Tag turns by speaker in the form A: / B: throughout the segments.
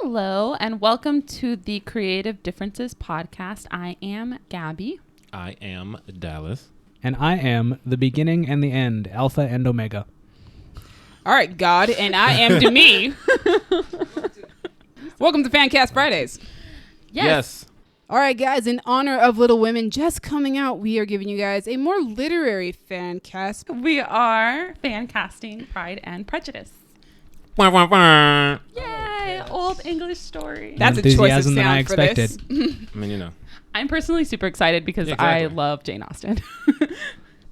A: Hello, and welcome to the Creative Differences podcast. I am Gaby.
B: I am Dallas.
C: And I am the beginning and the end, Alpha and Omega.
D: All right, God, and I am Demi. Welcome to Fancast Fridays.
B: Yes.
D: All right, guys, in honor of Little Women just coming out, we are giving you guys a more literary fan cast.
A: We are fan casting Pride and Prejudice.
B: Wah, wah, wah.
A: Yay! Old English story.
D: That's a choice of
C: Enthusiasm than I
D: sound for this.
C: expected.
B: I mean, you know.
A: I'm personally super excited because
B: Yeah, exactly.
A: I love Jane Austen.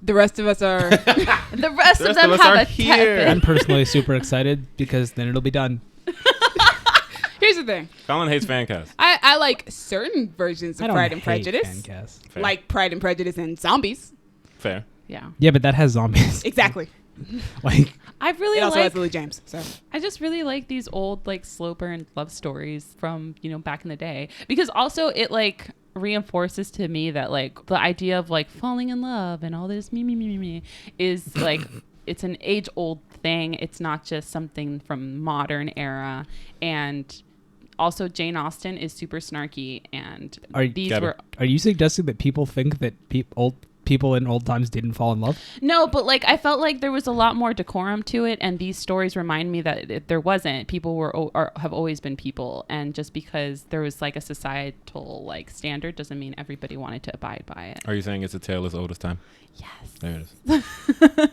D: The rest of us are...
A: the rest of them
B: us
A: have
B: are
A: a
B: here.
A: tepid.
C: I'm personally super excited because then it'll be done.
D: Here's the thing.
B: Colin hates Fancast.
D: I like certain versions
C: I
D: of
C: don't
D: Pride and
C: hate
D: Prejudice.
C: Fancast.
B: Fair.
D: Like Pride and Prejudice and zombies.
B: Fair.
A: Yeah.
C: Yeah, but that has zombies.
D: Exactly.
C: Like,
A: I really
D: It also
A: like...
D: has Lily James. So
A: I just really like these old like slow burn love stories from, back in the day, because also it like reinforces to me that like the idea of like falling in love and all this me is like it's an age old thing. It's not just something from modern era. And also Jane Austen is super snarky, and
C: are you suggesting that people think that old people in old times didn't fall in love?
A: No, but like I felt like there was a lot more decorum to it, and these stories remind me that there wasn't. People have always been people, and just because there was like a societal like standard doesn't mean everybody wanted to abide by it.
B: Are you saying it's a tale as old as time?
A: Yes.
B: There it is.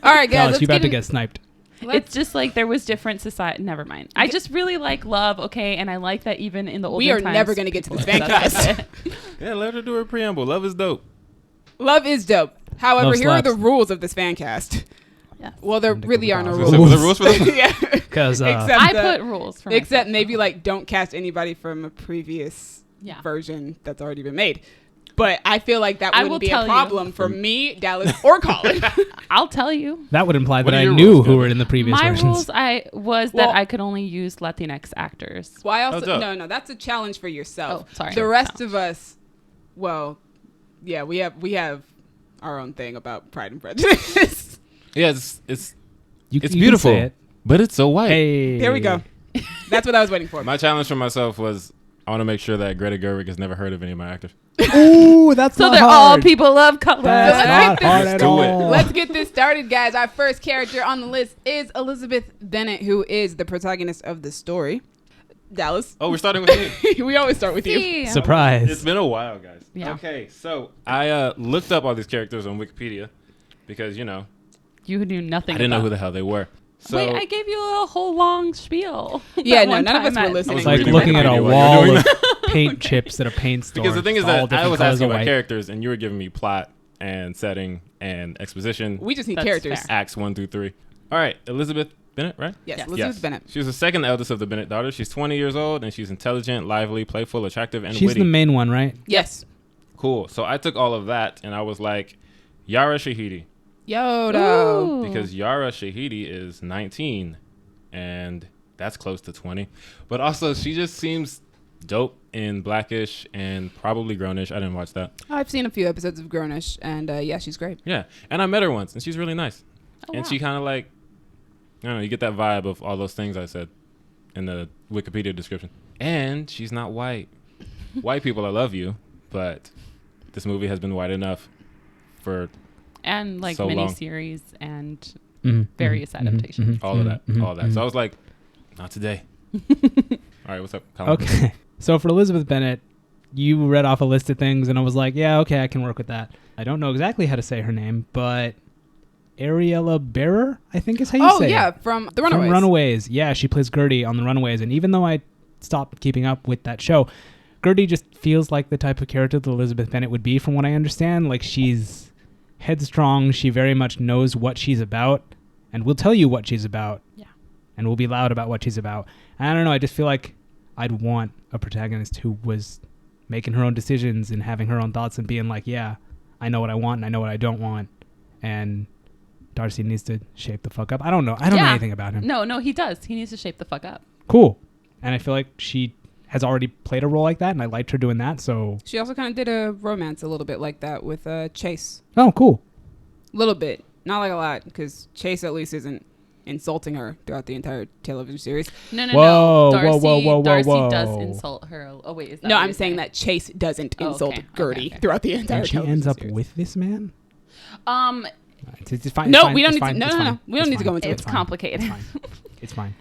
D: all right, guys,
C: Dallas,
D: let's
C: you about
D: get
C: to
D: in-
C: get sniped.
A: It's just like there was different society. Never mind. I just really like love. Okay, and I like that even in the olden
D: We are
A: times,
D: never going to get to this
A: people
D: Fancast.
A: accepted it.
B: Yeah, let her do her preamble. Love is dope.
D: Love is dope. However,
C: Love
D: here are
C: slaps.
D: the rules of this fan cast.
A: Yes.
D: Well, there
C: Indica
D: really are no
C: Brazil.
D: rules.
B: Was there rules for this?
D: Yeah.
C: Because
A: I put rules for
D: except
A: myself.
D: maybe like don't cast anybody from a previous
A: Yeah.
D: version that's already been made. But I feel like that
A: I will
D: wouldn't be
A: tell
D: a
A: you.
D: problem for me, Dallas, or Colin.
A: I'll tell you.
C: that would imply
B: What
C: that
B: are
C: I
B: your
C: knew
B: rules,
C: who
B: Gaby?
C: were in the previous
A: My
C: versions.
A: rules was
D: Well-
A: that I could only use Latinx actors.
D: Why
B: Oh,
D: also?
B: dope.
D: No, that's a challenge for yourself.
A: Oh, sorry.
D: The rest of us, well, yeah, we have our own thing about Pride and Prejudice.
B: Yeah, it's
C: You can
B: beautiful,
C: say it.
B: but it's so white.
C: Hey.
D: There we go. That's what I was waiting for.
B: My challenge for myself was I want to make sure that Greta Gerwig has never heard of any of my actors.
C: Ooh, that's
A: So
C: not
A: they're
C: hard.
A: all people of color.
C: That's
D: let's
C: not
D: get
C: hard
D: this-
C: at
B: do it.
C: all.
D: Let's get this started, guys. Our first character on the list is Elizabeth Bennet, who is the protagonist of the story. Dallas.
B: Oh, we're starting with me.
D: We always start with you.
A: See?
C: Surprise.
B: It's been a while, guys.
A: Yeah.
B: Okay, so I looked up all these characters on Wikipedia because,
A: You knew nothing.
B: I didn't know
A: about
B: who the hell they were. So
A: Wait, I gave you a whole long spiel.
D: Yeah,
A: that
D: no,
A: one
D: none of
A: time
D: us were
A: at-
D: listening.
C: It's like
B: reading
C: looking at a
B: Wikipedia while
C: wall
B: you're
C: of
B: doing
C: paint chips at a paint store.
B: Because the thing is
C: It's all
B: that I
C: different
B: was
C: colors
B: asking
C: of
B: about
C: white.
B: characters, and you were giving me plot and setting and exposition.
D: We just need
A: That's
D: characters.
A: fair.
B: Acts 1 through 3. All right, Elizabeth Bennet, right?
D: Yes,
A: Yes.
D: Elizabeth Bennet.
B: She was the second eldest of the Bennet daughters. She's 20 years old, and she's intelligent, lively, playful, attractive, and
C: She's
B: witty.
C: the main one, right?
D: Yes.
B: Cool. So I took all of that, and I was like, Yara Shahidi.
D: Yoda.
A: Ooh.
B: Because Yara Shahidi is 19, and that's close to 20. But also, she just seems dope in Blackish and probably Grownish. I didn't watch that.
D: I've seen a few episodes of Grownish, and yeah, she's great.
B: Yeah. And I met her once, and she's really nice.
A: Oh,
B: And
A: wow.
B: she kind of like, I don't know, you get that vibe of all those things I said in the Wikipedia description. And she's not white. White people, I love you, but this movie has been white enough for
A: and like
B: so long.
A: miniseries and
C: Mhm,
A: various
C: mhm,
A: adaptations.
C: mhm,
B: all of
C: mhm,
B: that.
C: mhm,
B: All of that.
C: mhm.
B: So I was like, not today. All right, what's up, Colin?
C: Okay. So for Elizabeth Bennet, you read off a list of things, and I was like, yeah, okay, I can work with that. I don't know exactly how to say her name, but Ariella Bearer, I think is how you say
D: yeah,
C: it.
D: from The Runaways.
C: From Runaways. Yeah, she plays Gertie on The Runaways. And even though I stopped keeping up with that show, Gertie just feels like the type of character that Elizabeth Bennet would be, from what I understand. Like, she's headstrong. She very much knows what she's about and will tell you what she's about.
A: Yeah.
C: And will be loud about what she's about. And I don't know. I just feel like I'd want a protagonist who was making her own decisions and having her own thoughts and being like, yeah, I know what I want and I know what I don't want. And Darcy needs to shape the fuck up. I don't know. I don't know
A: Yeah.
C: anything about him.
A: No, he does. He needs to shape the fuck up.
C: Cool. And I feel like she has already played a role like that, and I liked her doing that. So,
D: She also kind of did a romance a little bit like that with Chase.
C: oh, cool.
D: A little bit. Not like a lot, because Chase at least isn't insulting her throughout the entire television series.
A: No.
C: Whoa,
A: Darcy,
C: whoa.
A: Darcy does insult her. Oh wait, is that
D: No,
A: what
D: I'm
A: you're
D: saying that Chase doesn't insult Gertie throughout the entire
C: And she
D: television
C: ends up
D: series.
C: with this man? It's fine.
D: No,
C: it's fine,
D: we don't
C: it's
D: need to.
C: fine,
D: No.
C: it's
D: We don't
C: fine,
D: need to go
C: it's
D: into
A: It's
D: it.
C: fine,
A: complicated.
C: It's fine. It's fine.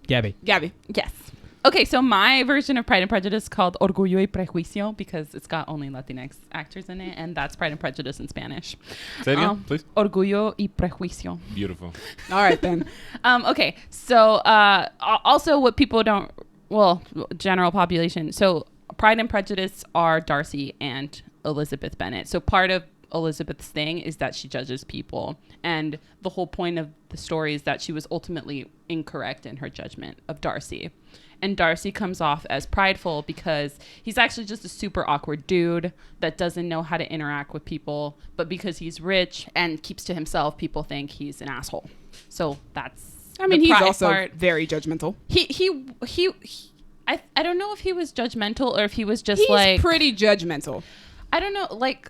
C: Gabby.
A: Yes. Okay, so my version of Pride and Prejudice is called Orgullo y Prejuicio because it's got only Latinx actors in it, and that's Pride and Prejudice in Spanish.
B: Say it again, please.
A: Orgullo y Prejuicio.
B: Beautiful.
D: All right, then.
A: Okay, so also what people don't, general population. So Pride and Prejudice are Darcy and Elizabeth Bennet. So part of Elizabeth's thing is that she judges people, and the whole point of the story is that she was ultimately incorrect in her judgment of Darcy. And Darcy comes off as prideful because he's actually just a super awkward dude that doesn't know how to interact with people, but because he's rich and keeps to himself, people think he's an asshole. So that's
D: I mean,
A: the
D: he's
A: pride
D: also
A: part.
D: very judgmental.
A: I don't know if he was judgmental or if he was just
D: He's
A: like
D: pretty judgmental.
A: I don't know, like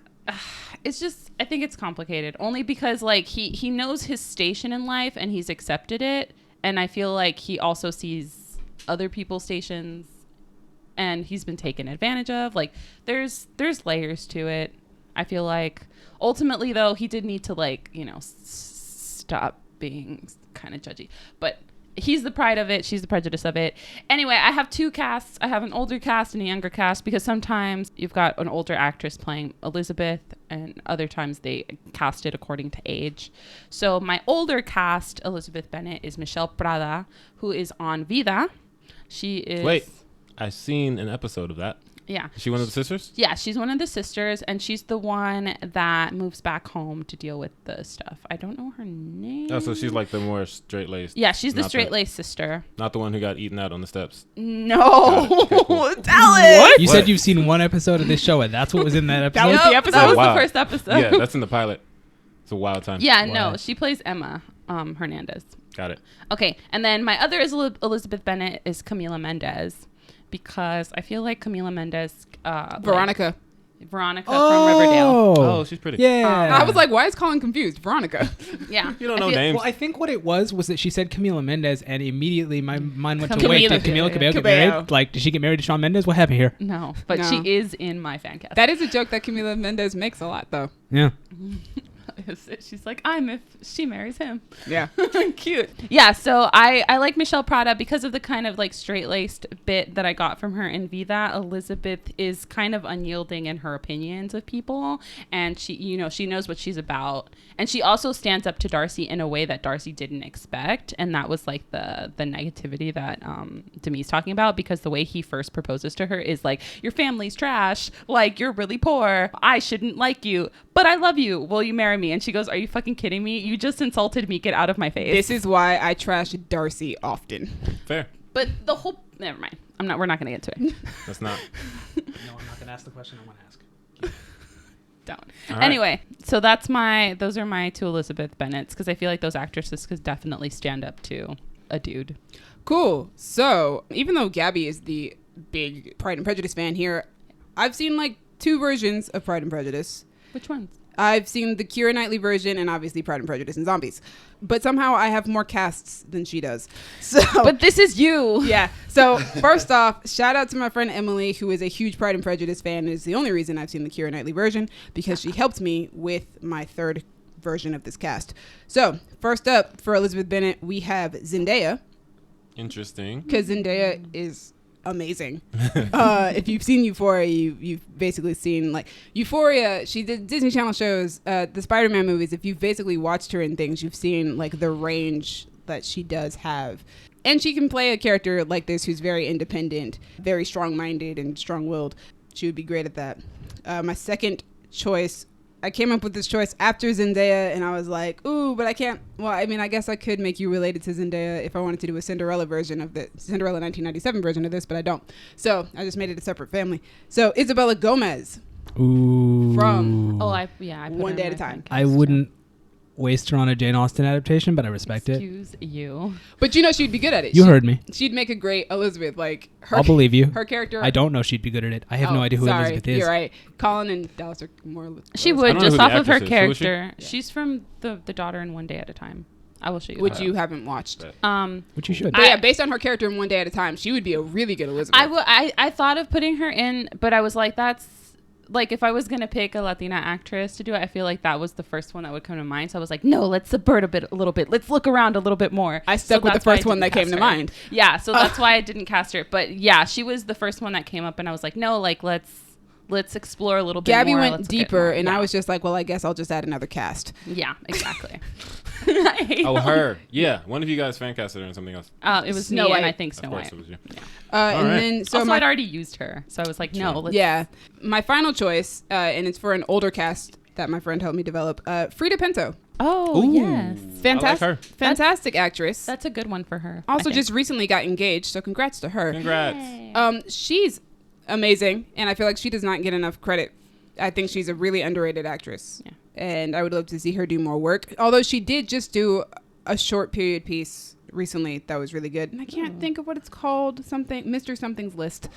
A: it's just I think it's complicated only because like he knows his station in life and he's accepted it, and I feel like he also sees other people's stations and he's been taken advantage of. Like there's layers to it. I feel like ultimately though he did need to like, you know, stop being kind of judgy, but he's the pride of it, she's the prejudice of it. Anyway, I have two casts. I have an older cast and a younger cast because sometimes you've got an older actress playing Elizabeth and other times they cast it according to age. So my older cast, Elizabeth Bennet, is Michelle Prada, who is on Vida. She is...
B: Wait, I've seen an episode of that.
A: Yeah.
B: Is she one of the sisters?
A: Yeah, she's one of the sisters, and she's the one that moves back home to deal with the stuff. I don't know her name.
B: Oh, so she's like the more straight-laced.
A: Yeah, she's the
B: not
A: straight-laced sister.
B: Not the one who got eaten out on the steps.
A: No.
B: Okay, cool.
A: Tell it.
C: You
B: What?
C: said you've seen one episode of this show, and that's what was in that episode?
D: was the episode?
A: That was
B: Wow.
A: the first episode.
B: Yeah, that's in the pilot. It's a wild time.
A: Yeah,
C: Wow.
A: no, she plays Emma Hernandez.
B: Got it.
A: Okay, and then my other is Elizabeth Bennet is Camila Mendez because I feel like Camila Mendez...
D: Veronica.
A: Veronica from Riverdale.
B: Oh, she's pretty.
C: Yeah.
D: I was like, why is Colin confused? Veronica.
A: Yeah.
B: You don't
A: I
B: know
A: feel-
B: names.
C: Well, I think what it was that she said Camila Mendez, and immediately my mind went to
A: Camila
C: wait, did Camila Cabello get
D: Cabello.
C: married? Like, did she get married to Shawn Mendes? What happened here?
A: No, but
D: No.
A: she is in my fan cast.
D: That is a joke that Camila Mendez makes a lot, though.
C: Yeah.
A: She's like, I'm if she marries him.
D: Yeah.
A: Cute. Yeah, so I like Michelle Prada because of the kind of like straight-laced bit that I got from her in Vida. Elizabeth is kind of unyielding in her opinions of people, and she, you know, she knows what she's about, and she also stands up to Darcy in a way that Darcy didn't expect, and that was like the negativity that Demi's talking about, because the way he first proposes to her is like, your family's trash, like you're really poor, I shouldn't like you, but I love you, will you marry me? And she goes, are you fucking kidding me? You just insulted me, get out of my face.
D: This is why I trash Darcy often.
B: Fair.
A: But the whole, never mind, we're not gonna get to it.
B: That's not.
C: No, I'm not going to ask the question I want to ask.
A: Don't.
B: All right.
A: Anyway, so those are my two Elizabeth Bennets, because I feel like those actresses could definitely stand up to a dude.
D: Cool. So, even though Gaby is the big Pride and Prejudice fan here, I've seen like 2 versions of Pride and Prejudice.
A: Which ones?
D: I've seen the Keira Knightley version and obviously Pride and Prejudice and Zombies. But somehow I have more casts than she does. So,
A: But this is you.
D: yeah. So first off, shout out to my friend Emily, who is a huge Pride and Prejudice fan. And is the only reason I've seen the Keira Knightley version, because she helped me with my 3rd version of this cast. So first up for Elizabeth Bennet, we have Zendaya,
B: Interesting.
D: because Zendaya is amazing. If you've seen Euphoria, you've basically seen like Euphoria. She did Disney Channel shows, the Spider-Man movies. If you've basically watched her in things, you've seen like the range that she does have, and she can play a character like this who's very independent, very strong-minded, and strong-willed. She would be great at that. My second choice, I came up with this choice after Zendaya, and I was like, ooh, but I can't. Well, I mean, I guess I could make you related to Zendaya if I wanted to do a Cinderella version of the Cinderella 1997 version of this, but I don't. So I just made it a separate family. So Isabella Gomez
C: Ooh.
D: from
A: I put her
D: One
A: in
D: Day
A: my
D: at a Time.
A: fan
C: I
A: cast,
C: wouldn't waste her on a Jane Austen adaptation, but I respect it.
A: Excuse you.
D: But you know she'd be good at it.
C: You heard me.
D: She'd make a great Elizabeth. Like her,
C: I'll believe you.
D: her character.
C: I don't know she'd be good at it. I have
D: Oh,
C: no idea who
D: sorry,
C: Elizabeth is.
D: You're right. Colin and Dallas are more.
A: She
B: I
A: would,
B: don't know
A: just
B: who the
A: off of her
B: actress is. Who is she?
A: character. She's from the daughter in One Day at a Time. I will show you.
D: which you haven't watched.
C: Which you should.
D: But yeah, based on her character in One Day at a Time, she would be a really good Elizabeth.
A: I thought of putting her in, but I was like, that's like, if I was gonna pick a Latina actress to do it, I feel like that was the first one that would come to mind. So I was like, no, let's subvert a little bit. Let's look around a little bit more.
D: I stuck with the first one that came to mind.
A: Yeah, so that's why I didn't cast her. But yeah, she was the first one that came up, and I was like, no, like let's explore a little bit
D: Gaby
A: more.
D: went
A: Let's
D: deeper, and I was just like, well, I guess I'll just add another cast.
A: Yeah, exactly.
B: Her. Yeah. One of you guys fan casted her in something else.
A: It was
D: Snow
A: me,
D: White.
A: and I think Snow
B: Of course
A: White.
B: it was you.
D: And
B: right.
D: then, so
A: Also,
D: my,
A: I'd already used her, so I was like, no, let's.
D: yeah, my final choice, and it's for an older cast that my friend helped me develop, Frida Pinto.
A: Oh,
B: Ooh.
A: yes.
D: Fantastic,
B: I like her.
D: fantastic actress.
A: That's a good one for her.
D: Also,
A: I think.
D: just recently got engaged, so congrats to her.
B: Congrats.
A: Yay.
D: She's amazing, and I feel like she does not get enough credit. I think she's a really underrated actress,
A: Yeah.
D: and I would love to see her do more work. Although she did just do a short period piece recently that was really good, and I can't think of what it's called. Something, Mr. Something's List,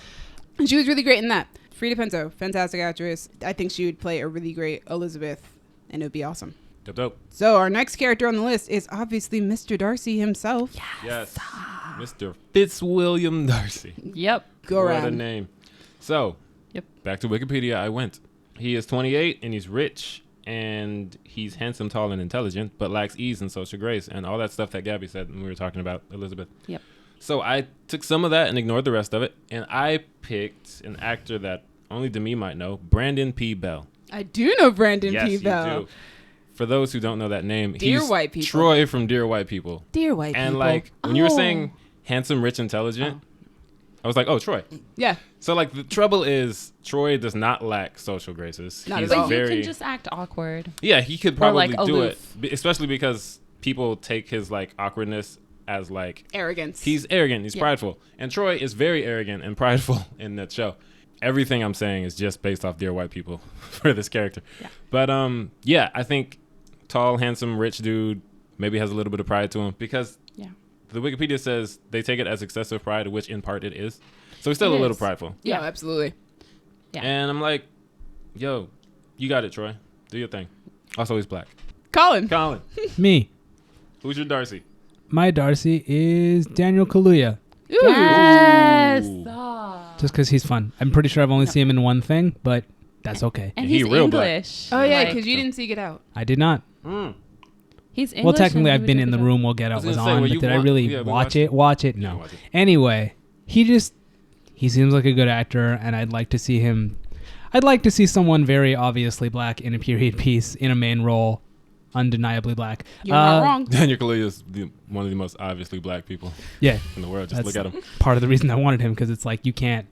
D: and she was really great in that. Frida Pinto, fantastic actress. I think she would play a really great Elizabeth, and it would be awesome.
B: Dope.
D: So our next character on the list is obviously Mr. Darcy himself.
B: Yes. Mr. Fitzwilliam Darcy.
A: Yep.
D: Go
B: What a
D: around.
B: name. So,
A: Yep.
B: back to Wikipedia I went. He is 28 and he's rich and he's handsome, tall, and intelligent, but lacks ease and social grace and all that stuff that Gaby said when we were talking about Elizabeth.
A: Yep.
B: So I took some of that and ignored the rest of it, and I picked an actor that only Demi might know, Brandon P. Bell.
D: I do know Brandon
B: Yes,
D: P.
B: you
D: Bell.
B: do. For those who don't know that name,
D: Dear
B: he's
D: White People.
B: Troy from Dear White People.
D: Dear white
B: And
D: people.
B: like when you were
A: Oh.
B: saying handsome, rich, intelligent, I was like, oh, Troy.
D: Yeah.
B: So like the trouble is Troy does not lack social graces.
D: Not
B: He's
D: at all.
A: But you
B: very
A: can just act awkward.
B: yeah. He could probably
A: like,
B: do
A: aloof.
B: it, especially because people take his like awkwardness as like
D: Arrogance.
B: he's arrogant, he's
A: Yeah.
B: prideful, and Troy is very arrogant and prideful in that show. Everything I'm saying is just based off Dear White People for this character.
A: Yeah.
B: But yeah, I think tall, handsome, rich dude maybe has a little bit of pride to him because
A: Yeah.
B: the Wikipedia says they take it as excessive pride, which in part it is. So he's still
A: It
B: a little
A: is.
B: prideful.
D: Yeah,
A: Yeah.
D: absolutely.
A: Yeah.
B: And I'm like, yo, you got it, Troy. Do your thing. Also, he's black.
D: Colin.
B: Colin,
C: Me.
B: who's your Darcy?
C: My Darcy is Daniel Kaluuya,
D: Ooh.
A: Yes.
B: Ooh.
C: just because he's fun. I'm pretty sure I've only seen him in one thing, but that's okay.
A: And
B: He
A: he's
B: real black.
A: English.
D: Oh, yeah,
A: Like,
D: because you didn't see Get Out.
C: I did not.
A: he's English.
C: Well, technically,
A: and
C: I've
A: he
C: been
A: would
C: in the
A: do a good
C: room while Get
B: I
C: Out
B: was
C: was
B: gonna say,
C: on,
B: well,
C: but
B: you
C: did I
B: wa-
C: really
B: yeah, we
C: watch
B: watched
C: it?
B: it.
C: Watch it?
B: Yeah,
C: No.
B: watch it.
C: Anyway, he seems like a good actor, and I'd like to see him. I'd like to see someone very obviously black in a period piece in a main role, undeniably black.
D: You're not wrong.
B: Daniel Kaluuya is one of the most obviously black people
C: Yeah,
B: in the world. Just
C: That's-
B: look at him.
C: part of the reason I wanted him because it's like you can't.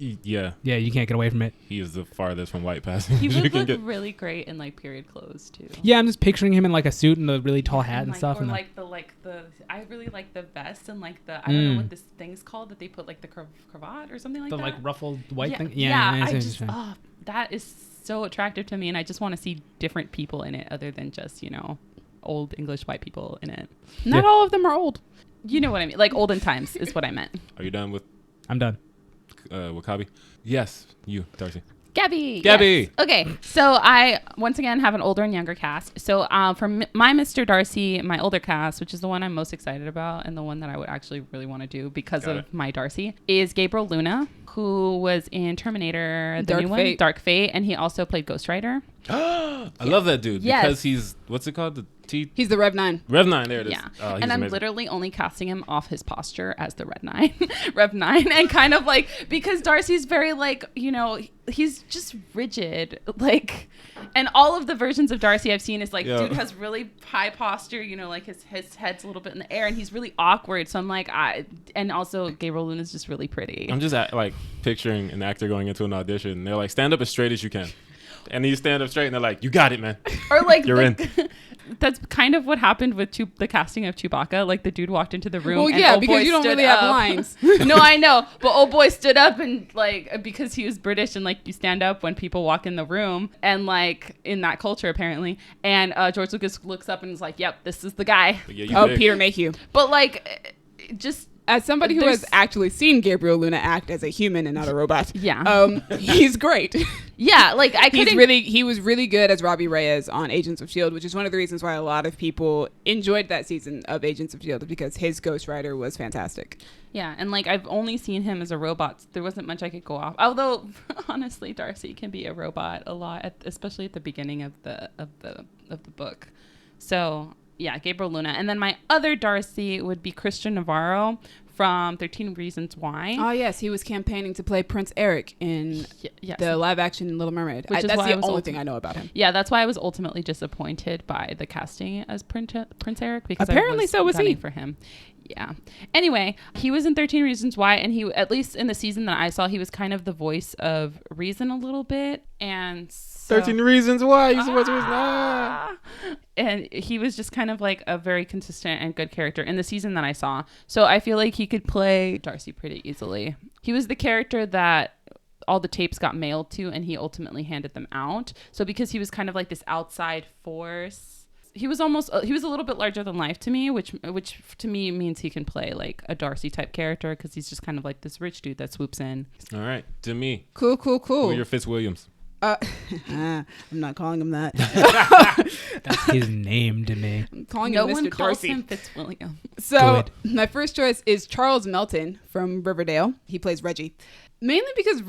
B: Yeah,
C: You can't get away from it.
B: he is the farthest from white passing
A: He
B: you
A: would
B: can
A: look
B: get.
A: really great in like period clothes too.
C: Yeah, I'm just picturing him in like a suit and a really tall hat and
A: like,
C: stuff.
A: Or
C: And
A: like the I really like the vest and like the I don't know what this thing's called that they put like the cravat or something like
C: the
A: that.
C: like ruffled white
A: yeah,
C: thing.
A: Yeah,
C: I
A: I
C: see what
A: just
C: you're saying.
A: that is so attractive to me, and I just want to see different people in it other than just old English white people in it.
D: Not
C: Yeah.
D: all of them are old.
A: You know what I mean? Like olden times is what I meant.
B: Are you done with
C: I'm done.
B: Wakabi? Yes, you, Darcy.
A: Gaby.
B: Gaby!
A: Yes. Okay, so I once again have an older and younger cast. So for my Mr. Darcy, my older cast, which is the one I'm most excited about and the one that I would actually really want to do because
B: Got
A: of
B: it.
A: my Darcy, is Gabriel Luna, who was in Terminator, the
D: Dark
A: new one,
D: Fate.
A: Dark Fate, and he also played Ghost Rider.
B: I love that dude
A: Yes.
B: because he's what's it called? The
D: He's the Rev 9.
B: Rev 9. There it is.
A: Yeah,
B: Oh, he's
A: and I'm
B: amazing.
A: literally only casting him off his posture as the Red 9, Rev 9, and kind of like because Darcy's very like he's just rigid, like, and all of the versions of Darcy I've seen is like
B: Yeah.
A: dude has really high posture, like his head's a little bit in the air, and he's really awkward. So I'm like, and also Gabriel Luna's just really pretty.
B: I'm just like picturing an actor going into an audition. And they're like, stand up as straight as you can. And you stand up straight and they're like, you got it, man.
A: Or like
B: You're in.
A: That's kind of what happened with the casting of Chewbacca. Like the dude walked into the room.
D: Well,
A: and
D: yeah,
A: old
D: because
A: boy
D: you don't
A: stood
D: really have
A: up.
D: lines.
A: No, I know, but old boy stood up and like because he was British and like you stand up when people walk in the room and like in that culture apparently. And George Lucas looks up and is like, "Yep, this is the guy."
B: But yeah, you
D: Oh,
B: big.
D: Peter Mayhew.
A: But like just
D: as somebody who
A: There's-
D: has actually seen Gabriel Luna act as a human and not a robot,
A: Yeah.
D: he's great.
A: Yeah, like I couldn't.
D: He was really good as Robbie Reyes on Agents of S.H.I.E.L.D., which is one of the reasons why a lot of people enjoyed that season of Agents of S.H.I.E.L.D. because his Ghost Rider was fantastic.
A: Yeah, and like I've only seen him as a robot. There wasn't much I could go off. Although honestly, Darcy can be a robot a lot, especially at the beginning of the book. So yeah, Gabriel Luna, and then my other Darcy would be Christian Navarro from 13 Reasons Why.
D: Oh yes, he was campaigning to play Prince Eric in
A: Yes.
D: the live-action Little Mermaid.
A: Which is
D: That's
A: why
D: the
A: I was
D: only thing I know about him.
A: Yeah, that's why I was ultimately disappointed by the casting as Prince Eric because
D: Apparently
A: I was
D: so was he.
A: gunning for him. Yeah. Anyway, he was in 13 Reasons Why, and he, at least in the season that I saw, he was kind of the voice of reason a little bit, and so,
B: 13 Reasons Why. You supposed to was
A: and he was just kind of like a very consistent and good character in the season that I saw. So I feel like he could play Darcy pretty easily. He was the character that all the tapes got mailed to, and he ultimately handed them out. So because he was kind of like this outside force, he was a little bit larger than life to me, which to me means he can play like a Darcy type character because he's just kind of like this rich dude that swoops in.
B: All right, to me.
D: Cool.
B: Who are your Fitzwilliams?
D: I'm not calling him that.
C: That's his name to me.
D: I'm calling
A: No
D: him Mr.
A: one calls
D: Darcy.
A: him Fitzwilliam.
D: So
C: Good.
D: my first choice is Charles Melton from Riverdale. He plays Reggie. Mainly because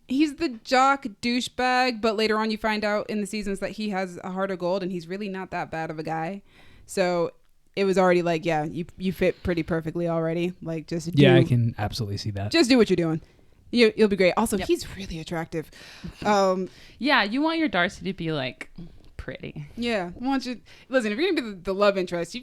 D: he's the jock douchebag, but later on you find out in the seasons that he has a heart of gold and he's really not that bad of a guy. So it was already like, yeah, you fit pretty perfectly already. Like just
C: I can absolutely see that.
D: just do what you're doing. You'll be great. Also,
A: Yep.
D: he's really attractive.
A: Yeah, you want your Darcy to be like pretty.
D: Yeah. Listen, if you're going to be the love interest,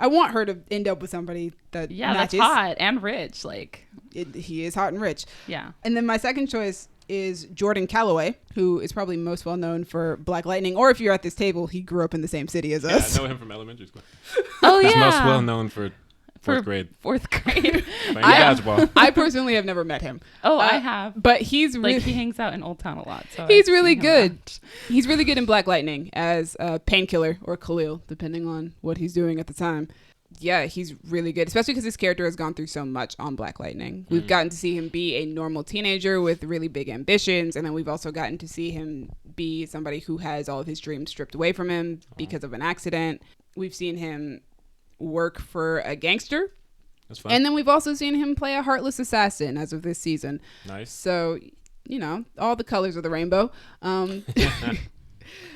D: I want her to end up with somebody that
A: Yeah,
D: matches.
A: that's hot and rich. Like,
D: He is hot and rich.
A: yeah.
D: And then my second choice is Jordan Calloway, who is probably most well known for Black Lightning. Or if you're at this table, he grew up in the same city as
B: Yeah,
D: us.
B: I know him from elementary school.
A: Oh,
B: He's
A: yeah.
B: most well known for fourth grade.
A: Fourth grade.
B: Playing dodgeball.
D: I personally have never met him.
A: Oh, I have.
D: But he's
A: Like,
D: really
A: he hangs out in Old Town a lot. So
D: he's
A: I've
D: really
A: seen him
D: good.
A: around.
D: He's really good in Black Lightning as Painkiller or Khalil, depending on what he's doing at the time. Yeah, he's really good, especially because his character has gone through so much on Black Lightning. We've gotten to see him be a normal teenager with really big ambitions, and then we've also gotten to see him be somebody who has all of his dreams stripped away from him because of an accident. We've seen him work for a gangster,
B: That's fun.
D: and then we've also seen him play a heartless assassin as of this season.
B: Nice.
D: So, all the colors of the rainbow.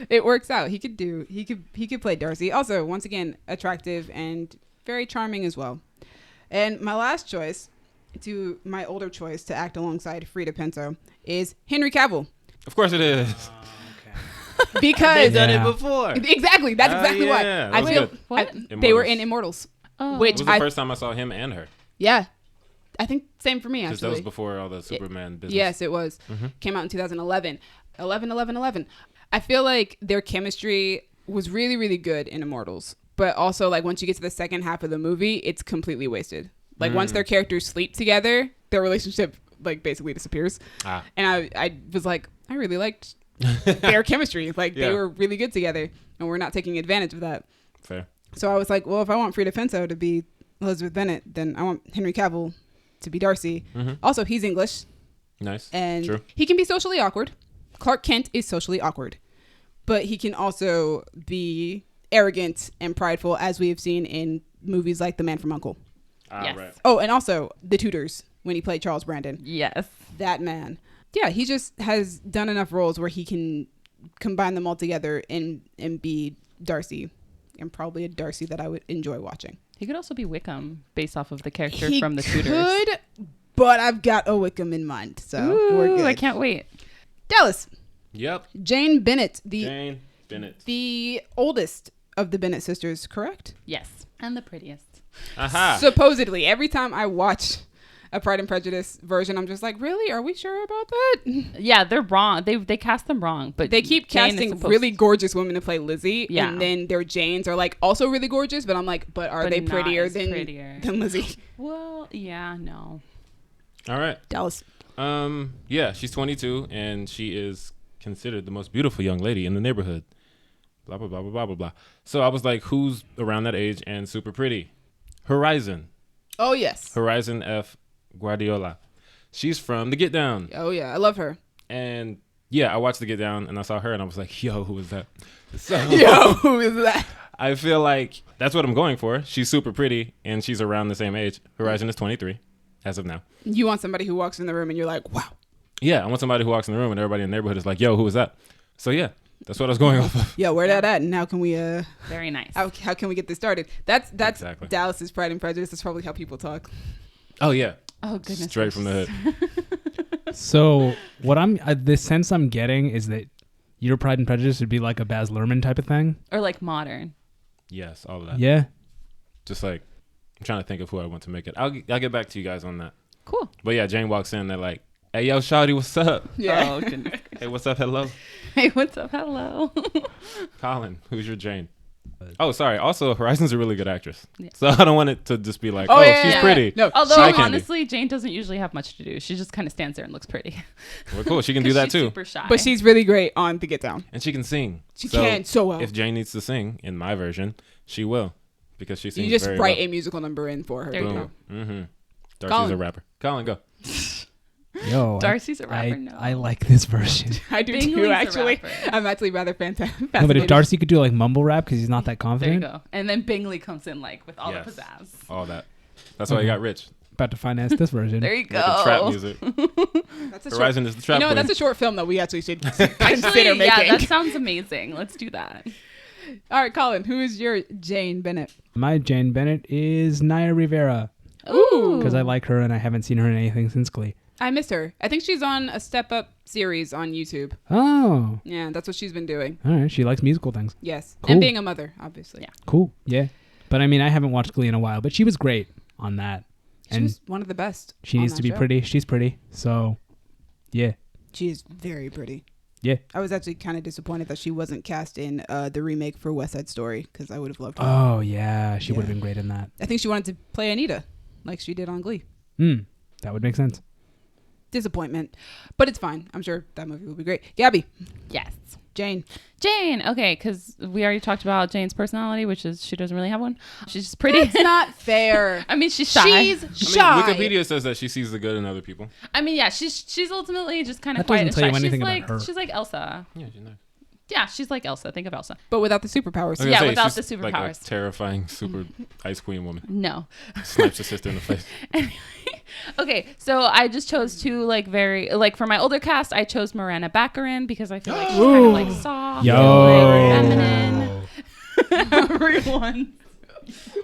D: It works out. He could play Darcy. Also, once again, attractive and very charming as well. And my last choice, to my older choice to act alongside Frida Pinto, is Henry Cavill.
B: Of course it is.
D: Because
B: They've done
C: Yeah.
B: it before.
D: exactly, that's exactly
B: yeah,
D: why.
B: that
D: I
B: was
D: feel
B: good.
A: What?
D: they were in Immortals.
A: Oh.
D: Which
B: It was the first time I saw him and her.
D: Yeah, I think same for me
B: Because that was
D: actually.
B: before all the Superman business.
D: Yes, it was.
B: Mm-hmm.
D: Came out in 2011. 11. I feel like their chemistry was really, really good in Immortals. But also, like, once you get to the second half of the movie, it's completely wasted. Like, once their characters sleep together, their relationship, like, basically disappears.
B: Ah.
D: And I was like, I really liked their chemistry. Like,
B: Yeah.
D: they were really good together. And we're not taking advantage of that.
B: Fair.
D: So I was like, well, if I want Frida Pinto to be Elizabeth Bennet, then I want Henry Cavill to be Darcy.
B: Mhm.
D: Also, he's English.
B: Nice.
D: And
B: True.
D: he can be socially awkward. Clark Kent is socially awkward. But he can also be arrogant and prideful, as we have seen in movies like The Man from U.N.C.L.E.
A: Yes.
B: Right.
D: Oh, and also The Tudors, when he played Charles Brandon.
A: Yes.
D: That man. Yeah, he just has done enough roles where he can combine them all together and be Darcy. And probably a Darcy that I would enjoy watching.
A: He could also be Wicham based off of the character
D: He
A: from the Tudors.
D: could, but I've got a Wickham in mind. So
A: Ooh,
D: we're good.
A: I can't wait.
D: Dallas.
B: Yep.
D: Jane Bennett,
B: Jane Bennett.
D: the oldest of the Bennett sisters, correct?
A: Yes. And the prettiest.
B: Aha.
D: Supposedly, every time I watch a Pride and Prejudice version, I'm just like, really? Are we sure about that?
A: Yeah, they're wrong. They cast them wrong, but
D: They keep
A: Jane is
D: casting
A: supposed
D: really gorgeous women to play Lizzie,
A: Yeah.
D: and then their Janes are like also really gorgeous, but I'm like, but are
A: But
D: they
A: not
D: prettier
A: as
D: than
A: prettier.
D: Lizzie?
A: Well, yeah, no.
B: All right.
D: Dallas.
B: Yeah, she's 22 and she is considered the most beautiful young lady in the neighborhood. Blah blah blah blah blah blah blah. So I was like, who's around that age and super pretty? Horizon.
D: Oh yes.
B: Horizon F. Guardiola. She's from The Get Down.
D: Oh yeah, I love her.
B: And yeah, I watched The Get Down and I saw her and I was like, yo, who is that? So
D: Yo, who is that?
B: I feel like that's what I'm going for. She's super pretty and she's around the same age. Horizon is 23 as of now.
D: You want somebody who walks in the room and you're like, wow.
B: Yeah, I want somebody who walks in the room and everybody in the neighborhood is like, yo, who is that? So yeah, that's what I was going off of.
D: Yeah, where that at? And how can we
A: Very nice.
D: how can we get this started? That's
B: Exactly.
D: Dallas's Pride and Prejudice. That's probably how people talk.
B: Oh yeah.
A: Oh goodness.
B: Straight from the hood.
C: So what the sense I'm getting is that your Pride and Prejudice would be like a Baz Luhrmann type of thing.
A: Or like modern.
B: Yes, all of that.
C: Yeah.
B: Just like, I'm trying to think of who I want to make it. I'll get back to you guys on that.
A: Cool.
B: But yeah, Jane walks in. They're like, hey, yo, shawty, what's up?
D: Yeah.
A: Oh goodness.
B: Hey, what's up? Hello.
A: Hey, what's up? Hello.
B: Colin, who's your Jane? Oh, sorry. Also, Horizon's a really good actress.
A: Yeah.
B: So I don't want it to just be like,
D: Oh,
B: oh,
D: yeah,
B: she's
D: yeah,
B: pretty.
D: No.
A: Although
B: Eye candy.
A: honestly, Jane doesn't usually have much to do. She just kind of stands there and looks pretty.
B: Well, cool. She can do that
A: She's
B: too.
A: Super shy.
D: But she's really great on The Get Down.
B: And she can sing.
D: She can so well.
B: If Jane needs to sing, in my version, she will. Because she sings
D: You just
B: very
D: write
B: well.
D: a musical number in for her.
A: There you
B: Boom.
A: go.
B: Mm-hmm. Darcy's
D: Colin.
B: a rapper. Colin, go.
C: Yo,
A: Darcy's a rapper. No.
C: I like this version.
D: I do
A: Bingley's
D: too,
A: a
D: actually.
A: rapper.
D: I'm actually rather fascinated.
C: No, but if Darcy could do like mumble rap because he's not that
A: There you
C: confident,
A: go. And then Bingley comes in like with all
B: Yes.
A: the pizzazz.
B: All that. That's why he got rich.
C: about to finance this version.
A: There you
B: With the trap
A: go.
B: music.
D: That's a short,
B: Horizon is the trap
D: you know,
B: queen.
D: that's a short film that we actually should
A: Actually,
D: consider making.
A: yeah, that sounds amazing. Let's do that.
D: All right, Colin, who is your Jane Bennett?
C: My Jane Bennett is Naya Rivera
A: Ooh.
C: because I like her and I haven't seen her in anything since Glee.
D: I miss her. I think she's on a Step Up series on YouTube.
C: Oh,
D: Yeah, that's what she's been doing.
C: all right. She likes musical things.
D: Yes.
C: Cool.
D: And being a mother, obviously.
A: Yeah.
C: Cool. Yeah. But I mean, I haven't watched Glee in a while, but she was great on that.
D: She
C: And
D: was one of the best.
C: she
D: on
C: needs
D: that
C: to be
D: show.
C: pretty. She's pretty. So, yeah.
D: She is very pretty.
C: Yeah.
D: I was actually kind of disappointed that she wasn't cast in the remake for West Side Story because I would have loved her.
C: Oh, yeah. She would have
D: Yeah.
C: been great in that.
D: I think she wanted to play Anita like she did on Glee.
C: That would make sense.
D: Disappointment. But it's fine. I'm sure that movie will be great. Gabby,
A: Yes.
D: Jane.
A: Jane. Okay, because we already talked about Jane's personality, which is she doesn't really have one. She's just pretty.
D: It's not fair.
A: I mean, she's shy.
D: She's shy.
B: Wikipedia says that she sees the good in other people.
A: I mean, yeah, she's ultimately just kind of
C: That
A: quiet
C: doesn't
A: and
C: tell
A: shy.
C: you anything
A: she's
C: about
A: like
C: her.
A: she's like Elsa.
B: Yeah, she's nice.
A: Yeah, she's like Elsa. Think of Elsa.
D: But without the superpowers.
B: I was gonna
A: Yeah,
B: say,
A: without
B: she's
A: the
B: like a
A: superpowers.
B: terrifying super ice queen woman.
A: No.
B: Snipes her sister in the face.
A: Okay, so I just chose two like very like for my older cast, I chose Miranda Baccarin because I feel like she's kind of like soft,
C: Yo.
A: like feminine. Everyone.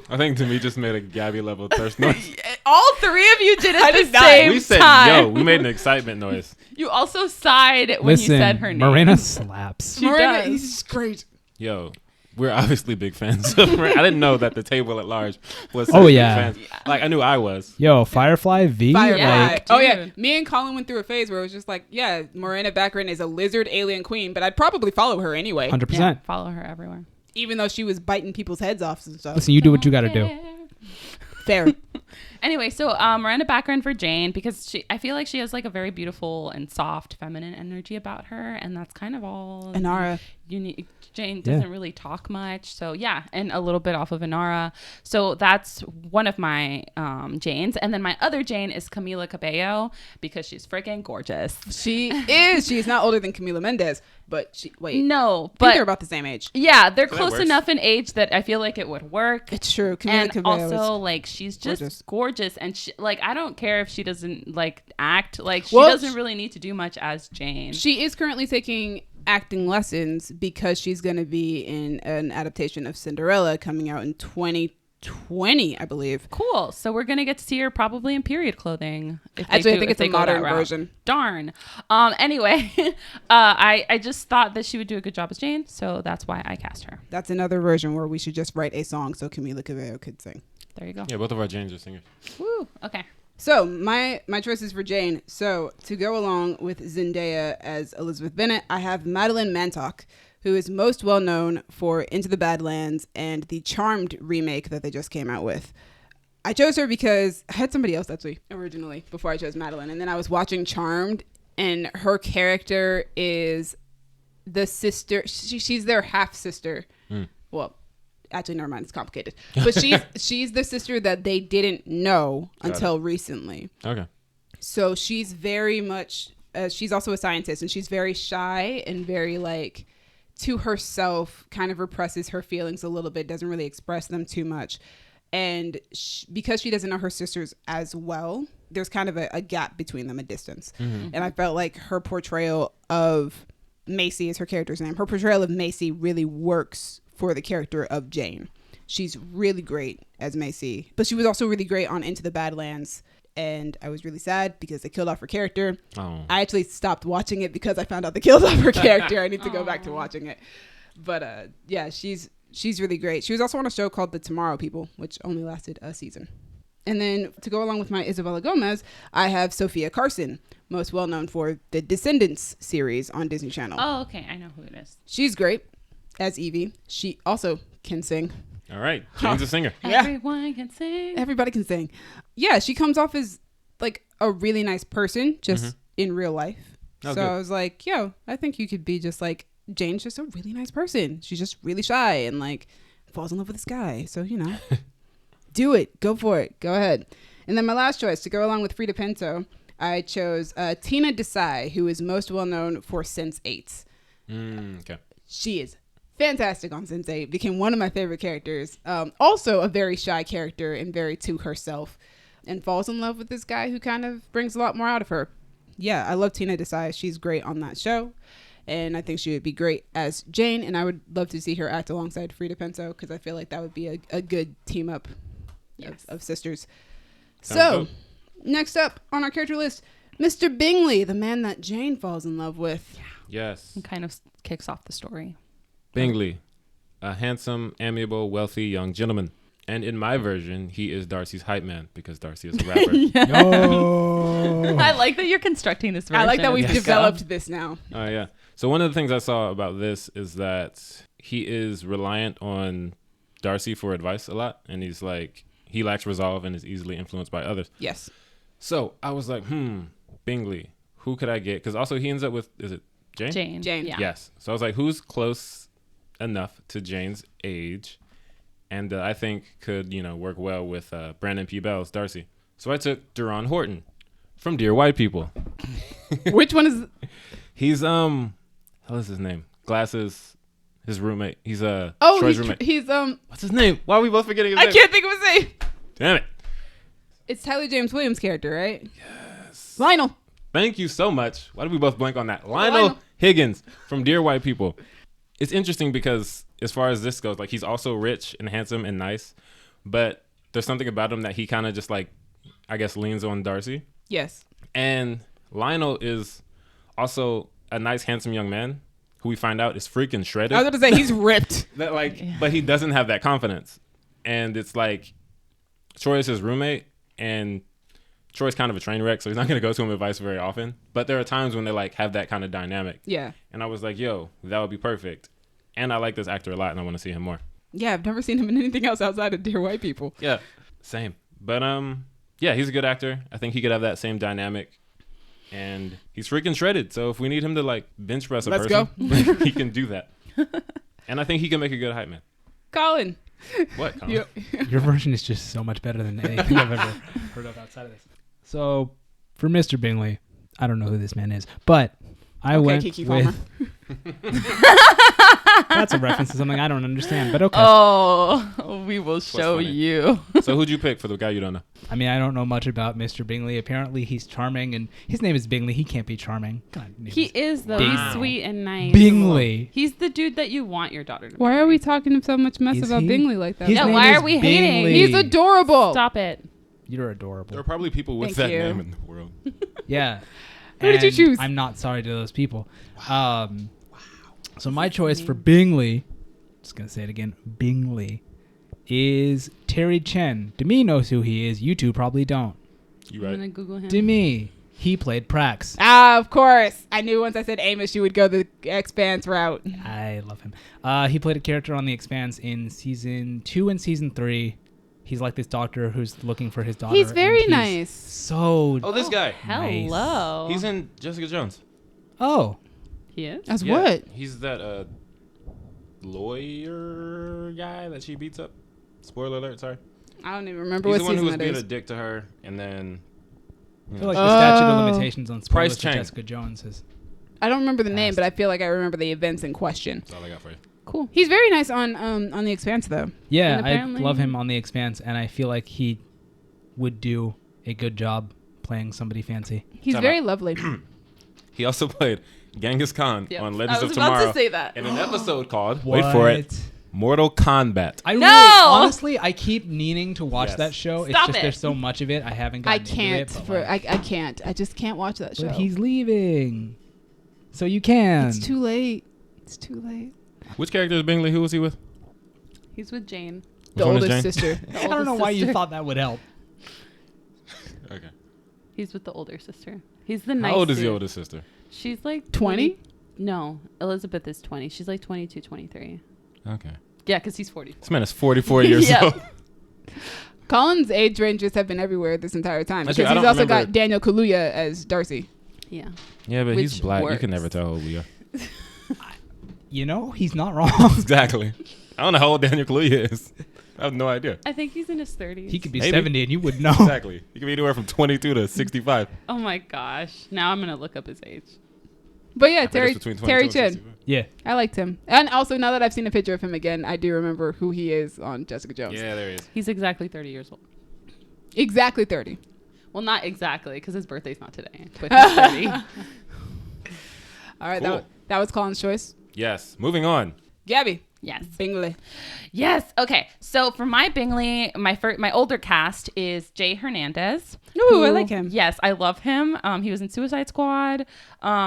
B: I think Demi just made a Gabby level thirst noise.
D: All three of you did it
A: At
D: at
A: the
D: the same
A: same
B: We said,
A: time.
B: yo, we made an excitement noise.
A: You also sighed when
C: Listen,
A: you said her name.
C: Miranda slaps.
A: She
D: Miranda,
A: does.
D: he's great.
B: Yo, we're obviously big fans of her. I didn't know that the table at large was
C: Oh,
B: such big
C: yeah.
B: fans. Like, I knew I was.
C: Yo, Firefly V.
D: Firefly.
A: Yeah,
C: Like,
D: Oh yeah,
A: dude.
D: me and Colin went through a phase where it was just like, yeah, Miranda Baccarin is a lizard alien queen, but I'd probably follow her anyway,
C: 100%.
A: Yeah, follow her everywhere.
D: even though she was biting people's heads off and stuff.
C: Listen, you do what you got to do.
D: Fair.
A: Anyway, so Miranda Baccarin for Jane because I feel like she has like a very beautiful and soft feminine energy about her, and that's kind of all.
D: Inara.
A: Jane doesn't really talk much, so yeah, and a little bit off of Inara. So that's one of my Janes, and then my other Jane is Camila Cabello because she's freaking gorgeous.
D: She is. She's not older than Camila Mendez, but she. Wait.
A: No,
D: I think
A: but
D: they're about the same age.
A: yeah, they're
B: So that
A: close
B: works.
A: enough in age that I feel like it would work.
D: It's true. Camila
A: And
D: Cabello
A: also,
D: is.
A: like, she's just
D: gorgeous.
A: gorgeous, and she, like, I don't care if she doesn't like act. Like, she
D: Well,
A: doesn't really need to do much as Jane.
D: She is currently taking acting lessons because she's going to be in an adaptation of Cinderella coming out in 2020, I believe.
A: Cool. So we're gonna get to see her probably in period clothing. If they
D: Actually, I
A: do-
D: think
A: if
D: it's a
A: they go that
D: modern
A: route.
D: version.
A: Darn. Anyway, I just thought that she would do a good job as Jane, so that's why I cast her.
D: That's another version where we should just write a song so Camila Cabello could sing.
A: There you go.
B: Yeah, both of our Janes are singers.
A: Woo. Okay.
D: So my choices for Jane. So to go along with Zendaya as Elizabeth Bennet, I have Madeline Mantock, who is most well known for Into the Badlands and the Charmed remake that they just came out with. I chose her because I had somebody else actually originally before I chose Madeline, and then I was watching Charmed, and her character is the sister. She's their half sister. Well, actually, never mind. It's complicated. But she's the sister that they didn't know until recently.
B: Okay.
D: So she's very much, she's also a scientist, and she's very shy and very like to herself, kind of represses her feelings a little bit, doesn't really express them too much. And because she doesn't know her sisters as well, there's kind of a gap between them, a distance. And I felt like her portrayal of Macy is her character's name. Her portrayal of Macy really works for the character of Jane. She's really great as Macy, but she was also really great on Into the Badlands. And I was really sad because they killed off her character.
B: Oh.
D: I actually stopped watching it because I found out they killed off her character. I need to go back to watching it. But yeah, she's really great. She was also on a show called The Tomorrow People, which only lasted a season. And then to go along with my Isabella Gomez, I have Sophia Carson, most well known for the Descendants series on Disney Channel.
A: Oh, okay. I know who it is.
D: She's great as Evie. She also can sing.
B: All right. Jane's a singer.
D: Yeah.
A: Everyone can sing.
D: Everybody can sing. Yeah, she comes off as like a really nice person just in real life.
B: Oh,
D: so
B: good.
D: I was like, yo, I think you could be just like, Jane's just a really nice person. She's just really shy and like falls in love with this guy. So, you know, do it. Go for it. Go ahead. And then my last choice, to go along with Frida Pinto, I chose Tina Desai, who is most well known for Sense8.
B: Okay.
D: She is fantastic on Sense8. Became one of my favorite characters. Also a very shy character and very to herself, and falls in love with this guy who kind of brings a lot more out of her. Yeah, I love Tina Desai. She's great on that show. And I think she would be great as Jane. And I would love to see her act alongside Frida Pinto, because I feel like that would be a good team up of sisters.
B: Sounds
D: So, next up on our character list, Mr. Bingley, the man that Jane falls in love with.
B: Yes.
A: And kind of kicks off the story.
B: Bingley, a handsome, amiable, wealthy young gentleman. And in my version, he is Darcy's hype man, because Darcy is a rapper.
C: No.
A: I like that you're constructing this version.
D: I like that we've
B: Yes.
D: developed this now.
B: Oh, yeah. So one of the things I saw about this is that he is reliant on Darcy for advice a lot. And he's like, he lacks resolve and is easily influenced by others.
D: Yes.
B: So I was like, Bingley, who could I get? Because also he ends up with, is it Jane?
A: Jane.
D: Yeah.
B: Yes. So I was like, who's close enough to Jane's age and I think could, work well with Brandon P. Bell's Darcy. So I took Duron Horton from Dear White People.
D: Which one is...
B: He's, what is his name? Glasses, his roommate. He's
D: he's
B: Troy's roommate.
D: What's
B: his name? Why are we both forgetting his
D: I
B: name?
D: can't think of his name.
B: Damn it.
D: It's Tyler James Williams' character, right? Yes. Lionel.
B: Thank you so much. Why did we both blank on that? Lionel Higgins from Dear White People. It's interesting because as far as this goes, like he's also rich and handsome and nice, but there's something about him that he kind of just like, I guess, leans on Darcy.
D: Yes.
B: And Lionel is also a nice, handsome young man who we find out is freaking shredded.
D: I was going to say, he's ripped.
B: But he doesn't have that confidence. And it's like Troy is his roommate and Troy's kind of a train wreck, so he's not going to go to him advice very often. But there are times when they like have that kind of dynamic.
D: Yeah.
B: And I was like, yo, that would be perfect. And I like this actor a lot and I want to see him more.
D: Yeah, I've never seen him in anything else outside of Dear White People.
B: Yeah, same. But yeah, he's a good actor. I think he could have that same dynamic. And he's freaking shredded. So if we need him to like bench press a person, he can do that. And I think he can make a good hype man.
D: Colin.
B: What, Colin?
C: Your version is just so much better than anything I've ever heard of outside of this. So for Mr. Bingley, I don't know who this man is, but I went
D: Kiki
C: with...
D: Palmer.
C: That's a reference to something I don't understand, but okay.
A: Oh, we will show
B: funny?
A: you.
B: So who'd you pick for the guy you don't know?
C: I mean, I don't know much about Mr. Bingley. Apparently, he's charming, and his name is Bingley. He can't be charming. God,
A: He is, though.
C: Wow.
A: He's sweet and nice.
C: Bingley.
A: He's the dude that you want your daughter to
D: Why
A: marry.
D: are we talking so much mess
C: Is
D: about
C: he?
D: Bingley like that?
C: His
A: Yeah,
C: name
A: why
C: is
A: are we hating?
C: Bingley.
D: He's adorable.
A: Stop it.
C: You're adorable.
B: There are probably people with
D: Thank
B: that
D: you.
B: name in the world.
C: Yeah.
D: Who did you
C: And
D: choose?
C: I'm not sorry to those people. So my choice for Bingley, just going to say it again, Bingley, is Terry Chen. Demi knows who he is. You two probably don't.
B: You
A: I'm
B: right?
A: gonna Google him.
C: Demi, he played Prax.
D: Of course. I knew once I said Amos, you would go the Expanse route.
C: I love him. He played a character on The Expanse in season 2 and season 3. He's like this doctor who's looking for his daughter.
D: He's very
C: and
D: nice.
C: So
B: Oh, this guy.
A: Hello.
B: He's in Jessica Jones.
C: Oh,
A: He is?
D: As
B: Yeah,
D: what?
B: He's that lawyer guy that she beats up. Spoiler alert, sorry.
D: I don't even remember
B: He's
D: what
B: the one who
D: season
B: was
D: that
B: being a
D: is.
B: dick to her, and then
C: I feel like the statute of limitations on
B: Price
C: spoilers for
B: Chang.
C: Jessica Jones is.
D: I don't remember the name,
C: Passed.
D: but I feel like I remember the events in question.
B: that's all I got for you.
A: Cool.
D: He's very nice on The Expanse, though.
C: Yeah,
A: And
C: I
A: apparently-
C: love him on The Expanse, and I feel like he would do a good job playing somebody fancy.
D: He's
B: Time
D: very
B: out.
D: lovely.
B: He also played Genghis Khan
A: Yep.
B: on
A: I
B: Legends
A: was
B: of
A: about
B: Tomorrow
A: to say that.
B: in an episode called, wait for it, Mortal Kombat.
C: I
A: No!
C: really, honestly, I keep needing to watch
B: Yes.
C: that show.
A: Stop
C: It's just
A: it.
C: there's so much of it. I haven't
D: I
C: gotten
D: can't.
C: into it. But like,
D: I can't. I just can't watch that show.
C: but he's leaving, so you can.
D: It's too late. It's too late.
B: Which character is Bingley? Who was he with?
A: He's with Jane.
D: The
B: Which one is
D: oldest
B: Jane?
D: sister.
C: I don't know why you thought that would help.
B: Okay.
A: He's with the older sister. He's the nice
B: How old is the
A: dude.
B: oldest sister?
A: She's like
D: 20?
A: No, Elizabeth is 20. She's like 22, 23.
B: Okay.
A: Yeah, because he's 40.
B: This man is 44 years
A: Yeah.
B: old.
D: Colin's age ranges have been everywhere this entire time
B: That's
D: because
B: true. I
D: he's
B: don't
D: also
B: remember-
D: got Daniel Kaluuya as Darcy.
A: Yeah.
B: Yeah, but he's
A: Which
B: black. You
A: works.
B: can never tell who we are.
C: You know, he's not wrong.
B: Exactly. I don't know how old Daniel Kaluuya is. I have no idea.
A: I think he's in his 30s.
C: He could be
B: Maybe.
C: 70 and you would know.
B: Exactly. He can be anywhere from 22 to 65.
A: Oh my gosh. Now I'm going to look up his age.
D: But yeah,
B: I bet
D: Terry
B: it's between 22
D: Terry
B: and
D: Chin.
B: 65.
C: Yeah.
D: I liked him. And also, now that I've seen a picture of him again, I do remember who he is on Jessica Jones.
B: Yeah, there he is.
A: He's exactly 30 years old.
D: Exactly 30.
A: Well, not exactly, because his birthday's not today. But he's 30.
D: All right,
B: Cool.
D: that was Colin's choice.
B: Yes. Moving on.
D: Gabby.
A: Yes.
D: Bingley.
A: Yes. Okay. So for my Bingley, my older cast is Jay Hernandez.
D: Ooh, I like him.
A: Yes, I love him. He was in Suicide Squad.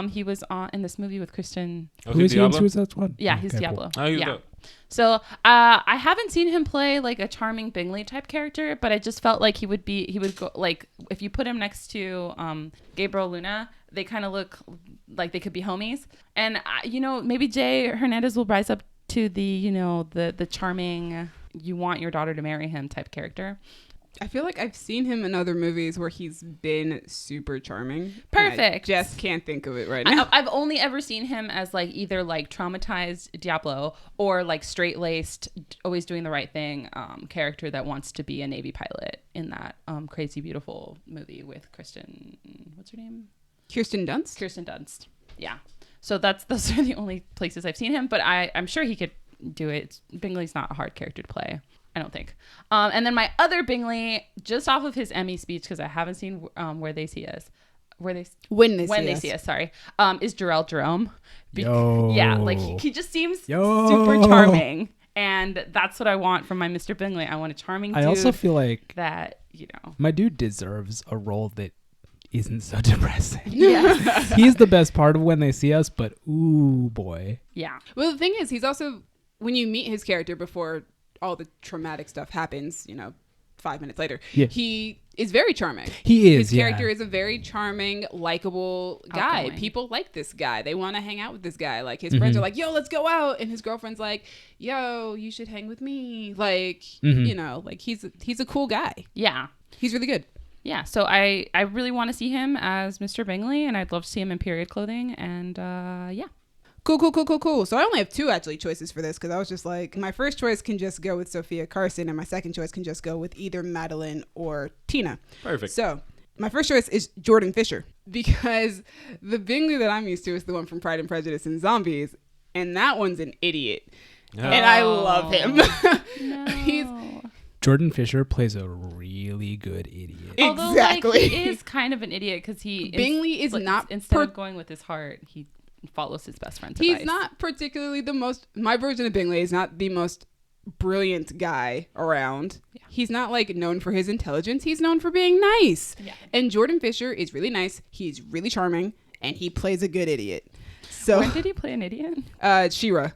A: He was in this movie with Kristen.
B: Oh,
C: Who is he in
B: Diablo?
C: Suicide Squad?
A: Yeah, he's
C: Okay,
A: Diablo.
B: Oh, he's
A: yeah.
B: dope.
A: So I haven't seen him play like a charming Bingley type character, but I just felt like he would go like if you put him next to Gabriel Luna, they kind of look like they could be homies. And maybe Jay Hernandez will rise up to the the charming, you want your daughter to marry him type character.
D: I feel like I've seen him in other movies where he's been super charming.
A: Perfect.
D: I just can't think of it right now.
A: I've only ever seen him as like either like traumatized Diablo or like straight-laced, always doing the right thing character that wants to be a Navy pilot in that Crazy Beautiful movie with Kristen. What's her name?
D: Kirsten Dunst?
A: Kirsten Dunst. Yeah. So those are the only places I've seen him, but I'm sure he could do it. Bingley's not a hard character to play, I don't think. And then my other Bingley, just off of his Emmy speech, because I haven't seen When They See Us, sorry, is Jarrell Jerome. Yeah, like he just seems super charming. And that's what I want from my Mr. Bingley. I want a charming dude.
C: I also feel like
A: that,
C: my dude deserves a role that isn't so depressing.
A: Yeah.
C: He's the best part of When They See Us, but ooh boy.
A: Yeah.
D: Well, the thing is, he's also, when you meet his character before all the traumatic stuff happens, 5 minutes later,
C: Yeah.
D: he is very charming.
C: He is,
D: His character is a very charming, likable guy.
A: Outgoing.
D: People like this guy. They want to hang out with this guy. Like, his friends are like, yo, let's go out. And his girlfriend's like, yo, you should hang with me. Like, like he's a cool guy.
A: Yeah.
D: He's really good.
A: Yeah, so I really want to see him as Mr. Bingley, and I'd love to see him in period clothing, and yeah.
D: Cool. So I only have two actually choices for this because I was just like, my first choice can just go with Sophia Carson, and my second choice can just go with either Madeline or Tina.
B: Perfect.
D: So my first choice is Jordan Fisher because the Bingley that I'm used to is the one from Pride and Prejudice and Zombies, and that one's an idiot, and I love him.
A: No.
D: He's
C: Jordan Fisher plays a really good idiot.
A: Although,
D: exactly.
A: like, he is kind of an idiot because
D: Bingley is not
A: instead of going with his heart, he follows his best friend's advice.
D: He's not particularly my version of Bingley is not the most brilliant guy around. Yeah. He's not like known for his intelligence. He's known for being nice. Yeah. And Jordan Fisher is really nice. He's really charming and he plays a good idiot. So
A: when did he play an idiot?
D: She-Ra.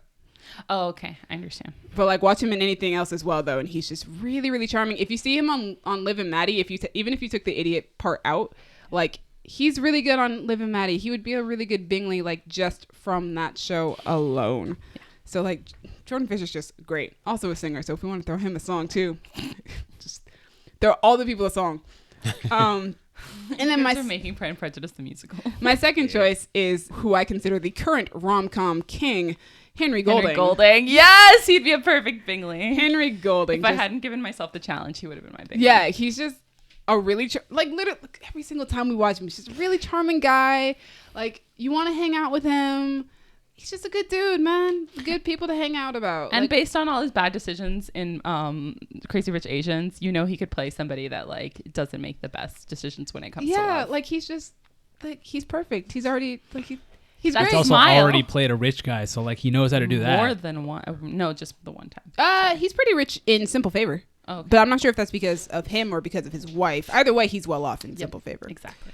A: Oh, okay. I understand.
D: But like watch him in anything else as well though, and he's just really, really charming. If you see him on Liv and Maddie, even if you took the idiot part out, like he's really good on Liv and Maddie. He would be a really good Bingley, like just from that show alone. Yeah. So like Jordan Fisher's just great. Also a singer, so if we want to throw him a song too, just throw all the people a song. And then
A: They're making Pride and Prejudice the musical.
D: my second choice is who I consider the current rom-com king, Henry Golding.
A: Henry Golding. Yes, he'd be a perfect Bingley.
D: Henry Golding.
A: If I hadn't given myself the challenge, he would have been my Bingley.
D: Yeah, he's just a really literally every single time we watch him, he's just a really charming guy. Like, you want to hang out with him. He's just a good dude, man. Good people to hang out about.
A: And
D: like,
A: based on all his bad decisions in Crazy Rich Asians, you know he could play somebody that like doesn't make the best decisions when it comes to love.
D: like he's just like he's perfect. He's already like he's
A: That's
C: He's
D: great.
C: also
A: Smile.
C: already played a rich guy, so like he knows how to do that.
A: More than one. No, just the one time.
D: He's pretty rich in Simple Favor.
A: Oh, okay.
D: But I'm not sure if that's because of him or because of his wife. Either way, he's well off in
A: Yep,
D: Simple Favor.
A: Exactly.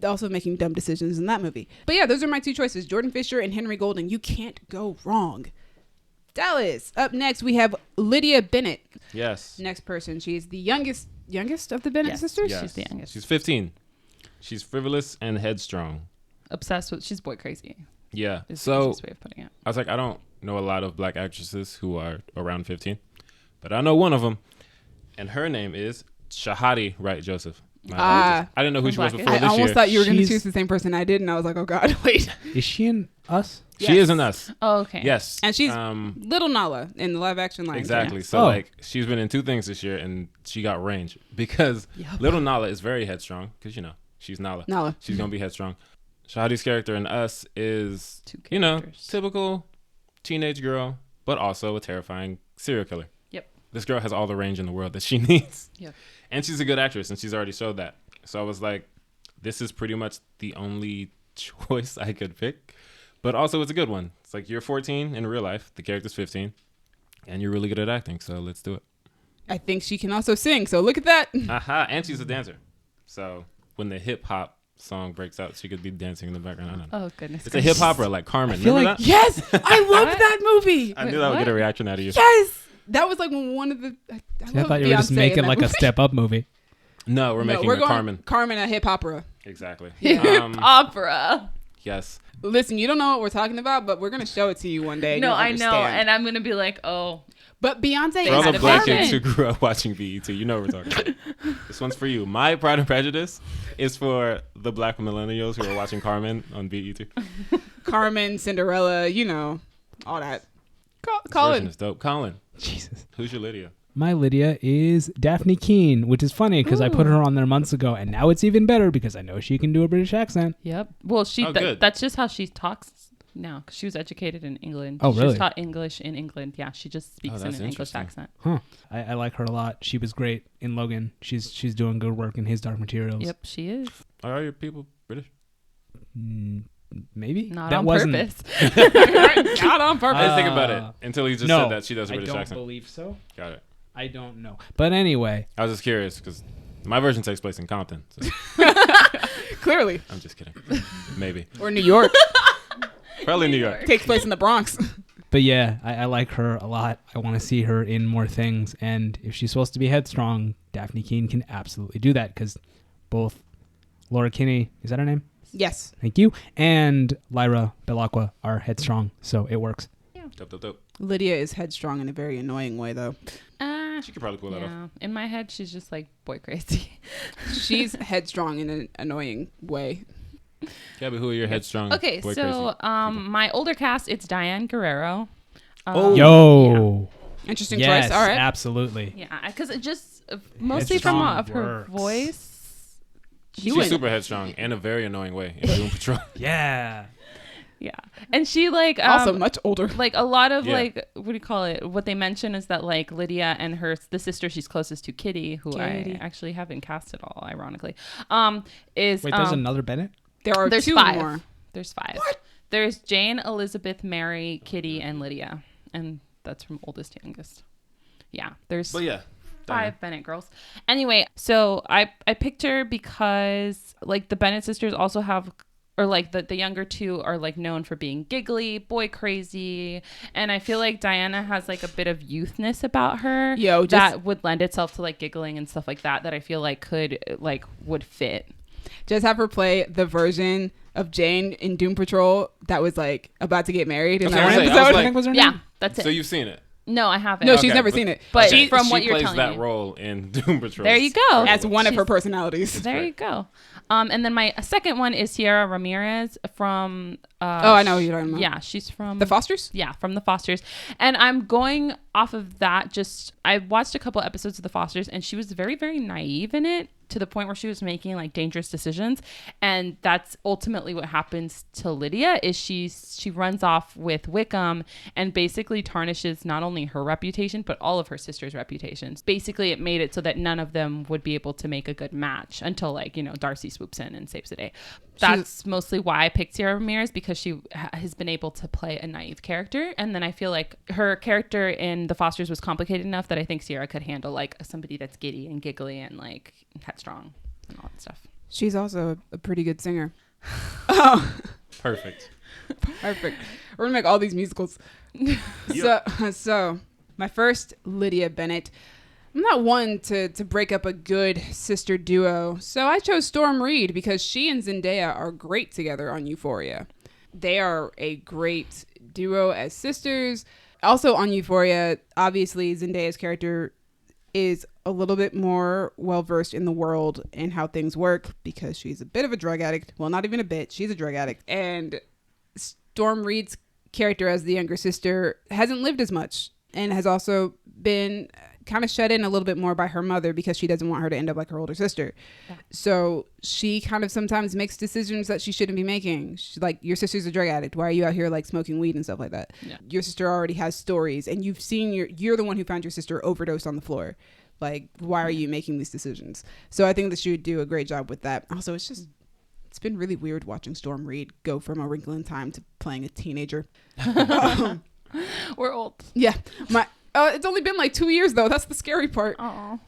D: Also making dumb decisions in that movie. But yeah, those are my two choices, Jordan Fisher and Henry Golding. You can't go wrong. Dallas. Up next, we have Lydia Bennet.
B: Yes.
D: Next person. She's the youngest of the Bennet
A: Yes.
D: sisters?
B: Yes.
A: She's the youngest.
B: She's 15. She's frivolous and headstrong.
A: Obsessed with. She's boy crazy.
B: Yeah.
A: Is the
B: So
A: easiest way of putting it.
B: I was like, I don't know a lot of black actresses who are around 15, but I know one of them, and her name is Shahadi Wright Joseph. I didn't know who she was
A: Black
B: before
D: I
B: this
D: almost
B: year.
D: thought you were going to
C: She's-
D: choose the same person I did, and I was like, oh God, wait.
C: Is she in Us?
B: She is in Us.
A: Oh, okay.
B: Yes.
D: And she's Little Nala in the live action Lion King.
B: Exactly. So
C: Oh.
B: like she's been in 2 things this year, and she got range because
A: Yep.
B: little Nala is very headstrong because she's Nala.
D: Nala.
B: She's gonna be headstrong. Shahadi's character in Us is
A: Two
B: you know
A: characters.
B: typical teenage girl, but also a terrifying serial killer.
A: Yep.
B: This girl has all the range in the world that she needs.
A: Yep.
B: And she's a good actress, and she's already showed that. So I was like, this is pretty much the only choice I could pick. But also, it's a good one. It's like you're 14 in real life. The character's 15. And you're really good at acting, so let's do it.
D: I think she can also sing, so look at that.
B: Aha, and she's a dancer. So when the hip-hop song breaks out, she could be dancing in the background. I don't know.
A: Oh goodness.
B: It's a hip-opera like Carmen.
C: feel
B: Remember
C: like-
B: that?
D: Yes, I loved
A: What?
D: that movie.
B: I knew
A: Wait,
B: that would get a
A: what?
B: reaction out of you.
D: Yes, that was like one of the. I
C: I thought you were just making like a step up movie.
B: No, we're making
D: we're
B: a
D: going
B: Carmen.
D: Carmen, a hip opera.
B: Exactly.
A: Opera.
B: Yes.
D: Listen, you don't know what we're talking about, but we're gonna show it to you one day. and
A: No,
D: you'll
A: I know,
D: understand.
A: and I'm gonna be like, oh,
D: But Beyonce
B: For all
D: is
B: the black
A: Carmen.
B: kids who grew up watching BET, you know what we're talking about. This one's for you. My Pride and Prejudice is for the black millennials who are watching Carmen on BET.
D: Carmen, Cinderella, you know, all that.
B: This version
D: Colin.
B: is dope. Colin,
C: Jesus.
B: who's your Lydia?
C: My Lydia is Daphne Keane, which is funny because I put her on there months ago, and now it's even better because I know she can do a British accent.
A: yep. Well, she
B: Oh, good.
A: that's just how she talks now because she was educated in England.
C: Oh,
A: She
C: really?
A: was taught English in England. Yeah, she just speaks in
B: that's
A: an English
B: interesting.
A: accent.
C: Huh. I like her a lot. She was great in Logan. She's doing good work in His Dark Materials.
A: Yep, she is.
B: Are all your people British?
C: Maybe
A: Not
C: that
A: on
C: wasn't,
A: purpose.
D: Not on
B: I
D: purpose.
B: didn't think about it until you just
C: no,
B: said that she does a
C: I
B: British
C: don't
B: accent.
C: believe so.
B: Got it.
C: I don't know. But anyway,
B: I was just curious because my version takes place in Compton. So
D: Clearly.
B: I'm just kidding. Maybe.
D: Or New York.
B: Probably New York.
D: Takes place in the Bronx.
C: but yeah, I like her a lot. I want to see her in more things. And if she's supposed to be headstrong, Daphne Keane can absolutely do that because both Laura Kinney, is that her name?
D: Yes.
C: Thank you. And Lyra Belacqua are headstrong. So it works.
B: Dope.
D: Lydia is headstrong in a very annoying way, though.
B: She could probably pull that off.
A: Yeah. In my head, she's just like boy crazy.
D: She's headstrong in an annoying way.
B: Gabby, who are your headstrong?
A: Okay,
B: boy
A: so
B: crazy
A: my older cast, it's Diane Guerrero.
B: Oh.
C: Yo.
D: Interesting
C: Yes,
D: choice. All right.
C: absolutely.
A: Yeah, because it just mostly from
C: Headstrong
A: of her
C: works.
A: voice.
B: She's super headstrong in a very annoying way in Doom Patrol.
C: Yeah.
A: Yeah, and she like
D: Also much older.
A: like a lot of
B: Yeah.
A: like what do you call it? What they mention is that like Lydia and the sister she's closest to, Kitty, who
D: Kitty.
A: I actually haven't cast at all, ironically, is
C: Wait, there's another Bennett?
D: There are
A: there's
D: two
A: five.
D: more.
A: There's five. What? There's Jane, Elizabeth, Mary, Kitty, and Lydia, and that's from oldest to youngest. Yeah, there's
B: But yeah.
A: five Bennett girls. Anyway, so I picked her because like the Bennett sisters also have, or like the younger two are like known for being giggly, boy crazy, and I feel like Diana has like a bit of youthness about her that would lend itself to like giggling and stuff like that I feel like would fit.
D: Just have her play the version of Jane in Doom Patrol that was like about to get married in
B: I was
D: that
B: gonna
D: one
B: say, I was
D: episode.
B: like-
C: I think was her
A: Yeah,
C: name?
A: that's it.
B: So you've seen it.
A: No, I haven't.
D: No, she's never seen it.
A: But
B: okay,
A: from what
B: she
A: you're
B: plays
A: telling
B: that
A: me.
B: role in Doom Patrol.
A: There you go.
D: As one of her personalities.
A: There you go. And then my second one is Sierra Ramirez from.
D: Oh, I know who you're talking about.
A: Yeah, she's from
D: The Fosters?
A: Yeah, from The Fosters. And I'm going off of that. Just I watched a couple episodes of The Fosters, and she was very, very naive in it, to the point where she was making like dangerous decisions. And that's ultimately what happens to Lydia. Is she runs off with Wicham and basically tarnishes not only her reputation but all of her sisters' reputations. Basically, it made it so that none of them would be able to make a good match until Darcy swoops in and saves the day. That's mostly why I picked Sierra Ramirez, because she has been able to play a naive character. And then I feel like her character in The Fosters was complicated enough that I think Sierra could handle like somebody that's giddy and giggly and like headstrong and all that stuff.
D: She's also a pretty good singer.
B: Perfect.
D: Perfect. We're gonna make all these musicals. So my first, Lydia Bennet. I'm not one to break up a good sister duo, so I chose Storm Reed because she and Zendaya are great together on Euphoria. They are a great duo as sisters. Also on Euphoria, obviously Zendaya's character is a little bit more well-versed in the world and how things work because she's a bit of a drug addict. Well, not even a bit. She's a drug addict. And Storm Reed's character as the younger sister hasn't lived as much and has also been kind of shut in a little bit more by her mother because she doesn't want her to end up like her older sister. Yeah. So she kind of sometimes makes decisions that she shouldn't be making. She's like, your sister's a drug addict. Why are you out here like smoking weed and stuff like that? Yeah. Your sister already has stories and you've seen you're the one who found your sister overdosed on the floor. Like, why are you making these decisions? So I think that she would do a great job with that. Also, it's been really weird watching Storm Reed go from A Wrinkle in Time to playing a teenager.
A: We're old.
D: Yeah. It's only been like 2 years, though. That's the scary part.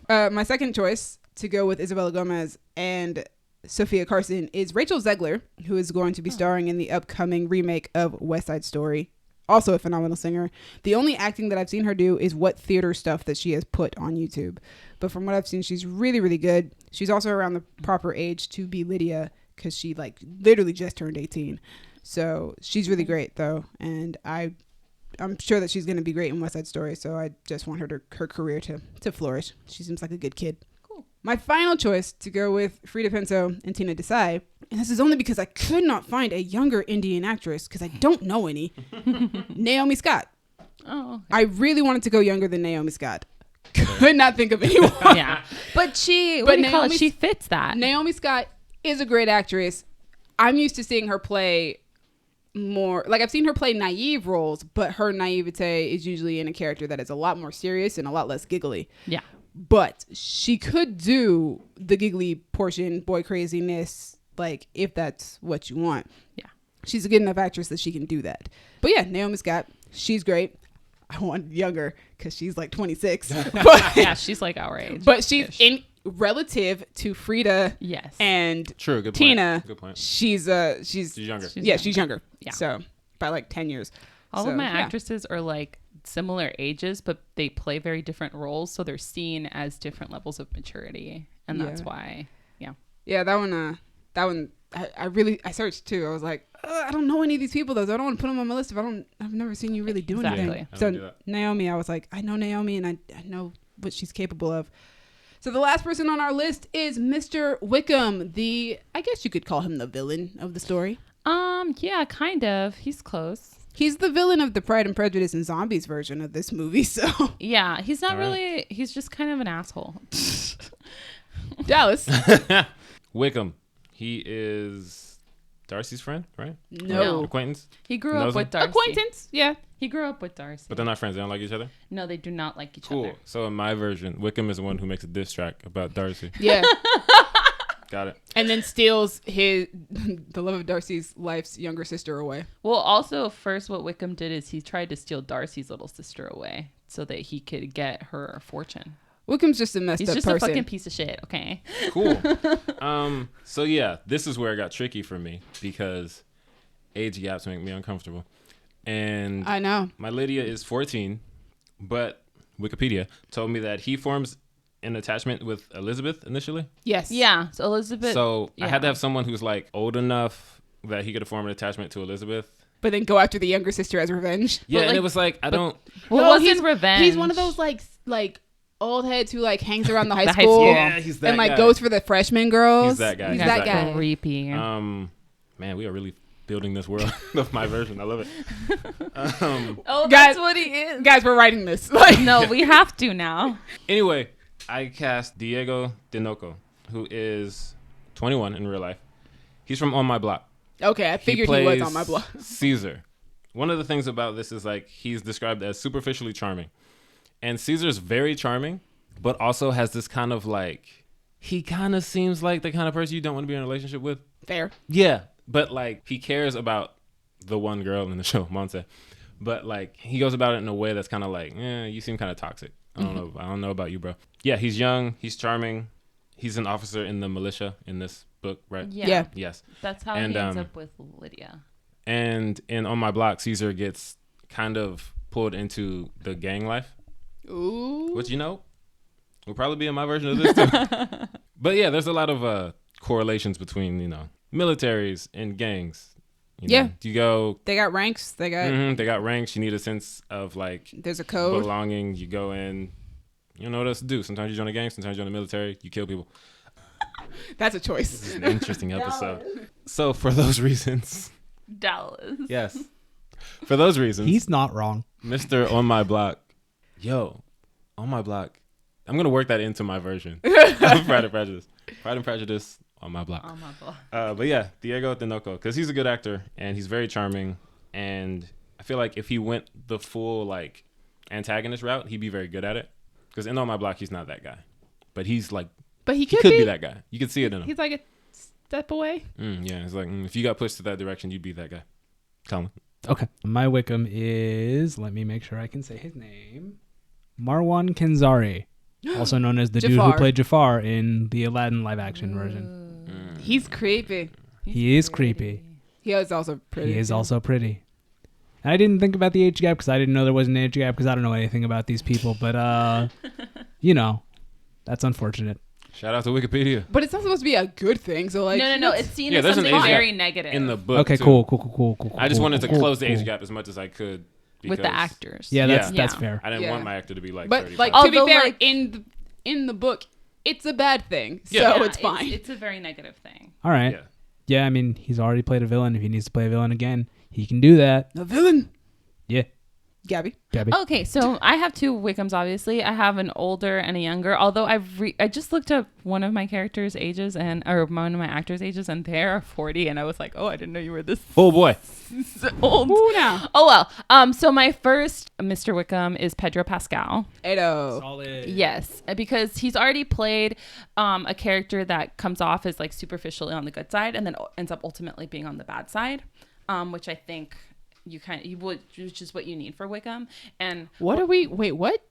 D: My second choice to go with Isabella Gomez and Sophia Carson is Rachel Zegler, who is going to be starring in the upcoming remake of West Side Story. Also a phenomenal singer. The only acting that I've seen her do is what theater stuff that she has put on YouTube. But from what I've seen, she's really, really good. She's also around the proper age to be Lydia because she like literally just turned 18. So she's really great, though. And I'm sure that she's going to be great in West Side Story, so I just want her career to flourish. She seems like a good kid. Cool. My final choice to go with Frida Pinto and Tina Desai, and this is only because I could not find a younger Indian actress because I don't know any, Naomi Scott. Oh. Okay. I really wanted to go younger than Naomi Scott. Could not think of anyone.
A: Yeah. But she fits that.
D: Naomi Scott is a great actress. I'm used to seeing her play more, like I've seen her play naive roles, but her naivete is usually in a character that is a lot more serious and a lot less giggly. Yeah. But she could do the giggly portion, boy craziness, like if that's what you want. Yeah. She's a good enough actress that she can do that. But yeah, Naomi Scott, she's great. I want younger because she's like 26. But,
A: yeah, she's like our age.
D: But she's in relative to Frida,
A: yes,
D: and
B: true, good
D: Tina.
B: Good point.
D: She's
B: younger.
D: She's younger. Yeah. So by like 10 years.
A: All of my actresses are like similar ages, but they play very different roles, so they're seen as different levels of maturity, and that's why.
D: Yeah, that one. I searched too. I was like, I don't know any of these people though. So I don't want to put them on my list if I've never seen you really do anything. So Naomi, I was like, I know Naomi and I know what she's capable of. So the last person on our list is Mr. Wicham, I guess you could call him the villain of the story.
A: Yeah, kind of. He's close.
D: He's the villain of the Pride and Prejudice and Zombies version of this movie, so.
A: Yeah, he's not really, he's just kind of an asshole.
D: Dallas.
B: Wicham. He is Darcy's friend, right?
D: No.
B: Acquaintance?
A: He grew up with Darcy.
D: Acquaintance, yeah.
A: He grew up with Darcy.
B: But they're not friends. They don't like each other?
A: No, they do not like each
B: other.
A: other.
B: Cool. So in my version, Wicham is the one who makes a diss track about Darcy.
D: Yeah.
B: Got it.
D: And then steals the love of Darcy's life's younger sister away.
A: Well, also, first what Wicham did is he tried to steal Darcy's little sister away so that he could get her fortune.
D: Wickham's just a messed up person.
A: He's just a fucking piece of shit, okay?
B: Cool. So yeah, this is where it got tricky for me because age gaps make me uncomfortable. And
D: I know.
B: My Lydia is 14, but Wikipedia told me that he forms an attachment with Elizabeth initially.
D: Yes.
A: Yeah. So Elizabeth.
B: So I had to have someone who's like old enough that he could form an attachment to Elizabeth
D: but then go after the younger sister as revenge.
B: Yeah,
A: But,
B: and it was like, I don't.
A: Well,
D: No,
A: it wasn't revenge.
D: He's one of those like old heads who like hangs around the high
A: The high
D: school
A: school.
B: Yeah, he's that
D: and like
B: guy.
D: goes for the freshman girls.
B: He's that guy.
D: He's
B: He's
D: that
B: that
D: guy.
A: creepy.
B: Man, we are really building this world of my version. I love it.
A: Oh,
D: Guys-
A: that's what he is.
D: Guys, we're writing this. Like,
A: No, we have to now.
B: Anyway, I cast Diego Dinoco, who is 21 in real life. He's from On My Block.
D: okay, I figured he was on my blog.
B: Caesar. One of the things about this is like he's described as superficially charming. And Caesar's very charming, but also has this kind of like, he kind of seems like the kind of person you don't want to be in a relationship with.
D: Fair.
B: Yeah, but like he cares about the one girl in the show, Monse. But like he goes about it in a way that's kind of like, you seem kind of toxic. I don't know about you, bro. Yeah, he's young, he's charming. He's an officer in the militia in this book, right?
D: Yeah.
B: Yes.
A: That's how
B: And,
A: he ends up with Lydia.
B: And in On My Block, Caesar gets kind of pulled into the gang life,
D: Ooh.
B: which, you know, will probably be in my version of this too. But yeah, there's a lot of correlations between, you know, militaries and gangs. You know,
D: Yeah.
B: you go,
D: They got ranks. They got.
B: they got ranks. You need a sense of like
D: There's a code.
B: belonging. You go in, you don't know what else to do. Sometimes you join a gang, sometimes you join the military, you kill people.
D: That's a
B: This
D: choice.
B: is an interesting episode. So for those reasons,
A: Dallas.
B: yes, for those reasons,
C: He's not wrong.
B: Mr. On My Block, On My Block. I'm gonna work that into my version of Pride and Prejudice. Pride and Prejudice On My Block.
A: Oh my god.
B: But yeah, Diego Tinoco, because he's a good actor and he's very charming, and I feel like if he went the full like antagonist route, he'd be very good at it. Because in On My Block, he's not that guy, but he's like
D: But
B: he could be that guy. You could see it in him.
D: He's like a step away.
B: Yeah, it's like if you got pushed to that direction, you'd be that guy. Colin.
C: Okay. My Wicham is, let me make sure I can say his name, Marwan Kenzari, also known as the dude who
D: Jafar.
C: played Jafar in the Aladdin live action version.
D: He's creepy.
C: He is creepy.
D: He is also pretty.
C: He is
D: too.
C: also pretty. And I didn't think about the age gap because I didn't know there was an age gap because I don't know anything about these people. But, you know, that's unfortunate.
B: Shout out to Wikipedia.
D: But it's not supposed to be a good thing. So like,
A: No. It's seen
B: Yeah,
A: as
B: there's an
A: something
B: age gap
A: very negative
B: In the book.
C: Okay,
B: too.
C: cool.
B: I just wanted to
C: cool,
B: close the age
C: cool.
B: gap as much as I could.
A: with the
B: because
A: actors.
C: Yeah, that's
B: Yeah.
C: fair.
B: I didn't
D: Yeah.
B: want my actor to be like
D: But
B: 35.
D: like to be
A: Although,
D: fair,
A: like-
D: in the book, it's a bad thing.
B: Yeah.
D: So it's fine.
A: It's a very negative thing.
C: All right.
B: Yeah.
C: Yeah, I mean, he's already played a villain. If he needs to play a villain again, he can do that.
D: The villain.
C: Yeah.
D: Gaby.
C: Gabby.
A: Okay, so I have two Wichams. Obviously, I have an older and a younger. Although I just looked up one of my characters' ages or one of my actors' ages, and they are 40. And I was like, oh, I didn't know you were this
B: Oh boy.
A: old.
D: Ooh, now.
A: Oh well. So my first Mr. Wickham is Pedro Pascal.
D: Edo.
C: Solid.
A: Yes, because he's already played a character that comes off as like superficially on the good side, and then ends up ultimately being on the bad side, which I think which is what you need for Wickham. And
D: What are we? Wait, what?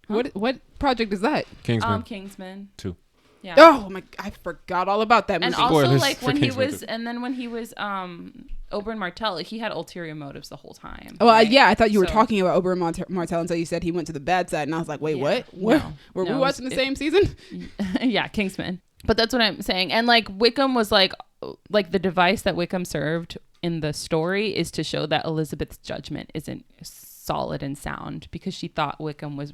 D: What project is that?
B: Kingsman.
A: Kingsman.
B: 2.
A: Yeah.
D: Oh my! I forgot all about that movie.
A: And also,
B: Spoilers
A: like
B: for
A: when he
B: Kingsman
A: was,
B: too.
A: and then when he was Oberyn Martell, he had ulterior motives the whole time.
D: Well,
A: right?
D: yeah, I thought you were
A: So-
D: talking about Oberyn Martell until you said he went to the bad side, and I was like, wait,
A: Yeah.
D: what?
A: No.
D: Were
A: No,
D: we watching the
A: it-
D: same season?
A: Yeah, Kingsman. But that's what I'm saying. And like Wickham was like the device that Wickham served in the story is to show that Elizabeth's judgment isn't solid and sound because she thought Wickham was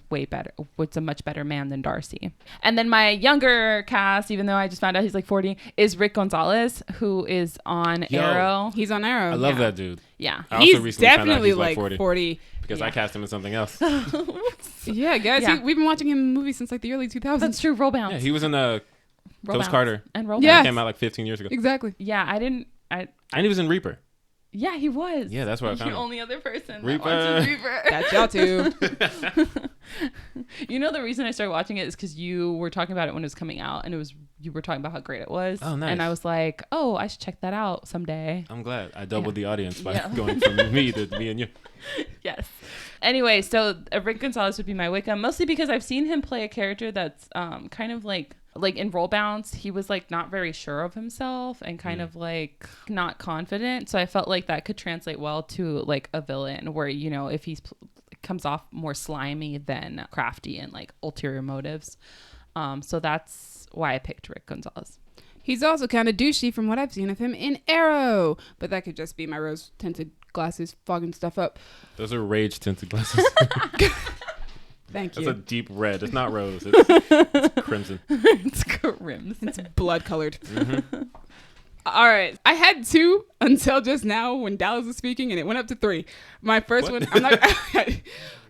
A: a much better man than Darcy. And then my younger cast, even though I just found out he's like 40, is Rick Gonzalez, who is on
B: Yo.
A: Arrow.
D: He's on Arrow.
B: I love
A: Yeah.
B: that dude.
A: Yeah.
B: I also
D: He's
B: recently found out
D: definitely
B: he's
D: like
B: 40,
D: 40.
B: because
A: Yeah.
B: I cast him in something else.
D: Yeah, guys,
A: Yeah.
D: we've been watching him in movies since like the early 2000s.
A: That's true. Roll bounce.
B: Yeah, he was in
A: Roll
B: Coach
A: bounce.
B: Carter.
A: And roll
D: Yeah.
B: That
A: bounce.
B: came out like 15 years ago.
D: Exactly.
A: Yeah,
B: And he was in Reaper.
A: Yeah, he was.
B: Yeah, that's where I found
A: The
B: him.
A: only other person
B: Reaper.
A: that watches Reaper.
D: That's y'all too.
A: You know, the reason I started watching it is because you were talking about it when it was coming out, and you were talking about how great it was.
B: Oh, nice.
A: And I was like, oh, I should check that out someday.
B: I'm glad. I doubled
A: Yeah.
B: the audience by
A: Yeah.
B: going from me to me and you.
A: Yes. Anyway, so Rick Gonzalez would be my Wickham, mostly because I've seen him play a character that's kind of like in Roll Bounce, he was like not very sure of himself and kind of like not confident. So I felt like that could translate well to like a villain where, you know, if he's comes off more slimy than crafty and like ulterior motives. So that's why I picked Rick Gonzalez.
D: He's also kind of douchey from what I've seen of him in Arrow. But that could just be my rose-tinted glasses fogging stuff up.
B: Those are rage-tinted glasses.
D: Thank you.
B: That's a deep red. It's not rose. It's crimson.
A: It's crimson.
D: It's blood-colored.
B: Mm-hmm.
D: All right. I had 2 until just now when Dallas was speaking, and it went up to 3. My first
B: What?
D: one, I'm not...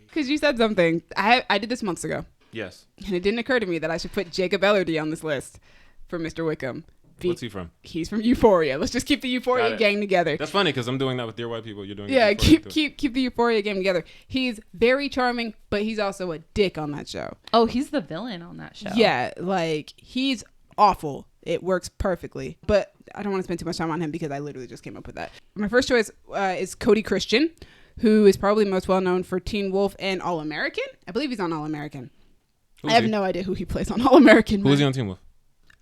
D: Because you said something. I did this months ago.
B: Yes.
D: And it didn't occur to me that I should put Jacob Elordi on this list for Mr. Wickham.
B: What's he from?
D: He's from Euphoria. Let's just keep the
B: Got
D: Euphoria
B: it.
D: gang together.
B: That's funny because I'm doing that with Dear White People. You're doing
D: Yeah,
B: it with Euphoria too.
D: keep the Euphoria gang together. He's very charming, but he's also a dick on that show.
A: Oh, he's the villain on that show.
D: Yeah, like he's awful. It works perfectly. But I don't want to spend too much time on him because I literally just came up with that. My first choice is Cody Christian, who is probably most well known for Teen Wolf and All American. I believe he's on All American. I have no idea who he plays on All American.
B: Who is he on Team Wolf?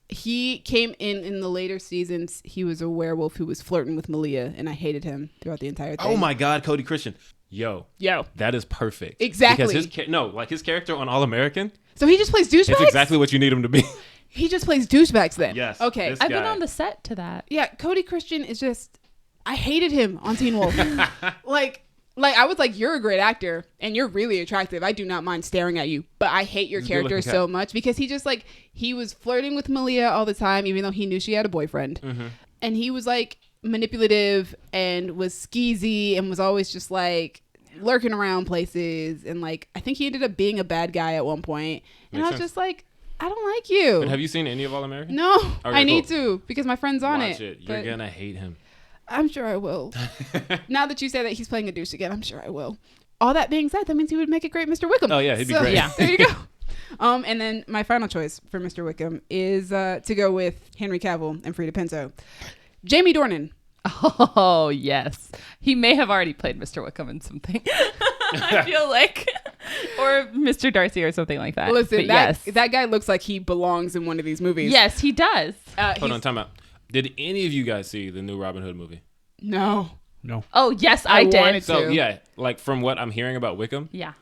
D: He came in the later seasons. He was a werewolf who was flirting with Malia, and I hated him throughout the entire thing.
B: Oh my God, Cody Christian. Yo, that is perfect.
D: Exactly.
B: Because his character on All American,
D: So he just plays douchebags?
B: it's exactly what you need him to be.
D: He just plays douchebags then?
B: Yes.
D: Okay.
B: This
A: I've been
B: guy.
A: on the set to that.
D: Yeah, Cody Christian is just... I hated him on Teen Wolf. Like I was like, you're a great actor and you're really attractive. I do not mind staring at you, but I hate your
B: He's a
D: character
B: good-looking
D: so much because he just like, he was flirting with Malia all the time, even though he knew she had a boyfriend.
B: Mm-hmm.
D: And he was like manipulative and was skeezy and was always just like lurking around places. And like, I think he ended up being a bad guy at one point. And
B: Makes
D: I was
B: sense.
D: just like, I don't like you.
B: But have you seen any of All American?
D: No,
B: Okay,
D: I need
B: cool.
D: to because my friend's on
B: Watch
D: it.
B: it. You're
D: but
B: gonna hate him.
D: I'm sure I will. Now that you say that he's playing a douche again, I'm sure I will. All that being said, that means he would make a great Mr. Wickham.
B: Oh yeah, he'd be great.
A: Yeah.
D: There you go. And then my final choice for Mr. Wickham is to go with Henry Cavill and Frida Pinto. Jamie Dornan.
A: Oh, yes. He may have already played Mr. Wickham in something. I feel like. Or Mr. Darcy or something like that.
D: Listen,
A: But
D: that guy looks like he belongs in one of these movies.
A: Yes, he does.
B: Hold on, time out. Did any of you guys see the new Robin Hood movie?
D: No.
A: Oh, yes,
D: I
A: I did.
D: wanted
B: So
D: to.
B: yeah, like from what I'm hearing about Wickham,
A: Yeah.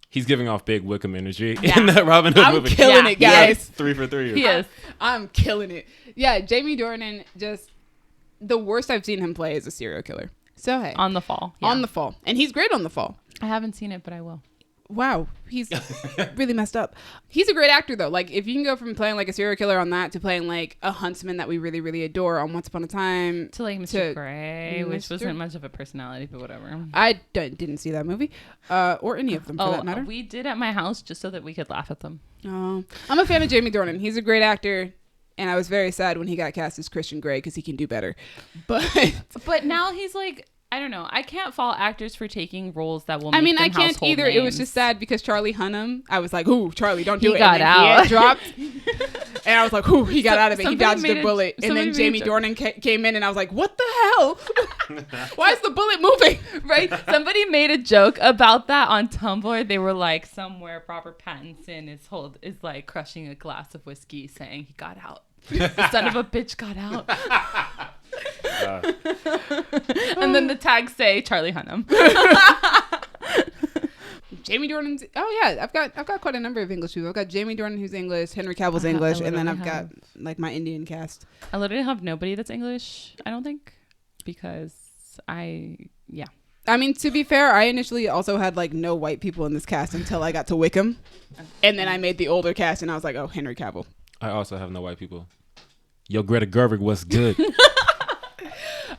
B: he's giving off big Wickham energy
A: Yeah.
B: in the Robin Hood
D: I'm
B: movie.
D: killing
A: Yeah.
D: it, guys.
B: 3 for 3.
A: He is.
D: I'm killing it. Yeah, Jamie Dornan, just the worst I've seen him play is a serial killer. So hey.
A: On the fall. Yeah.
D: On the Fall. And he's great on the Fall.
A: I haven't seen it, but I will.
D: Wow, he's really messed up. He's a great actor though. Like if you can go from playing like a serial killer on that to playing like a huntsman that we really, really adore on Once Upon a Time.
A: To like Mr. Gray, which
D: Mr.
A: wasn't much of a personality, but whatever.
D: I didn't see that movie, or any of them for that matter.
A: We did at my house just so that we could laugh at them.
D: I'm a fan of Jamie Dornan. He's a great actor. And I was very sad when he got cast as Christian Grey because he can do better.
A: But now he's like, I don't know. I can't fault actors for taking roles that will make
D: I mean,
A: them
D: I can't
A: household
D: either. It was
A: names.
D: just sad because Charlie Hunnam, I was like, ooh, Charlie, don't do
A: He
D: it.
A: got
D: and then
A: out.
D: He dropped. And I was like, ooh, he got out of it. He
A: somebody
D: dodged
A: made
D: a
A: a-
D: bullet. And
A: somebody
D: then
A: made a
D: Jamie
A: joke.
D: Dornan came in and I was like, what the hell? Why is the bullet moving?
A: Right? Somebody made a joke about that on Tumblr. They were like, somewhere Robert Pattinson is like crushing a glass of whiskey saying he got out. The son of a bitch got out. And then the tags say Charlie Hunnam.
D: Jamie Dornan's. Oh yeah, I've got quite a number of English people. I've got Jamie Dornan who's English, Henry Cavill's English, and then I've got like my Indian cast.
A: I literally have nobody that's English, I don't think, because yeah.
D: I mean, to be fair, I initially also had like no white people in this cast until I got to Wickham, and then I made the older cast, and I was like, oh, Henry Cavill.
B: I also have no white people. Yo, Greta Gerwig, what's good?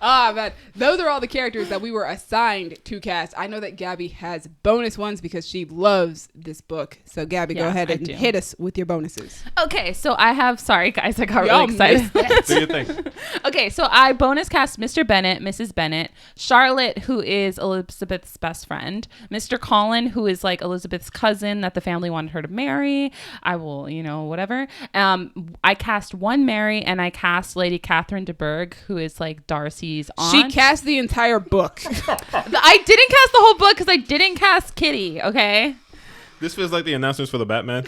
D: Man, those are all the characters that we were assigned to cast. I know that Gaby has bonus ones because she loves this book. So Gaby, go
A: Yeah,
D: ahead
A: I
D: and
A: do.
D: hit us with your bonuses.
A: Okay, so I have, sorry guys, I got
D: Y'all
A: really excited.
D: missed
B: Do your thing.
A: Okay, so I bonus cast Mr. Bennet, Mrs. Bennet, Charlotte, who is Elizabeth's best friend, Mr. Colin, who is like Elizabeth's cousin that the family wanted her to marry. I will, whatever. I cast one Mary, and I cast Lady Catherine de Bourgh, who is like Darcy's aunt.
D: She cast the entire book.
A: I didn't cast the whole book because I didn't cast Kitty, okay?
B: This feels like the announcements for the Batman.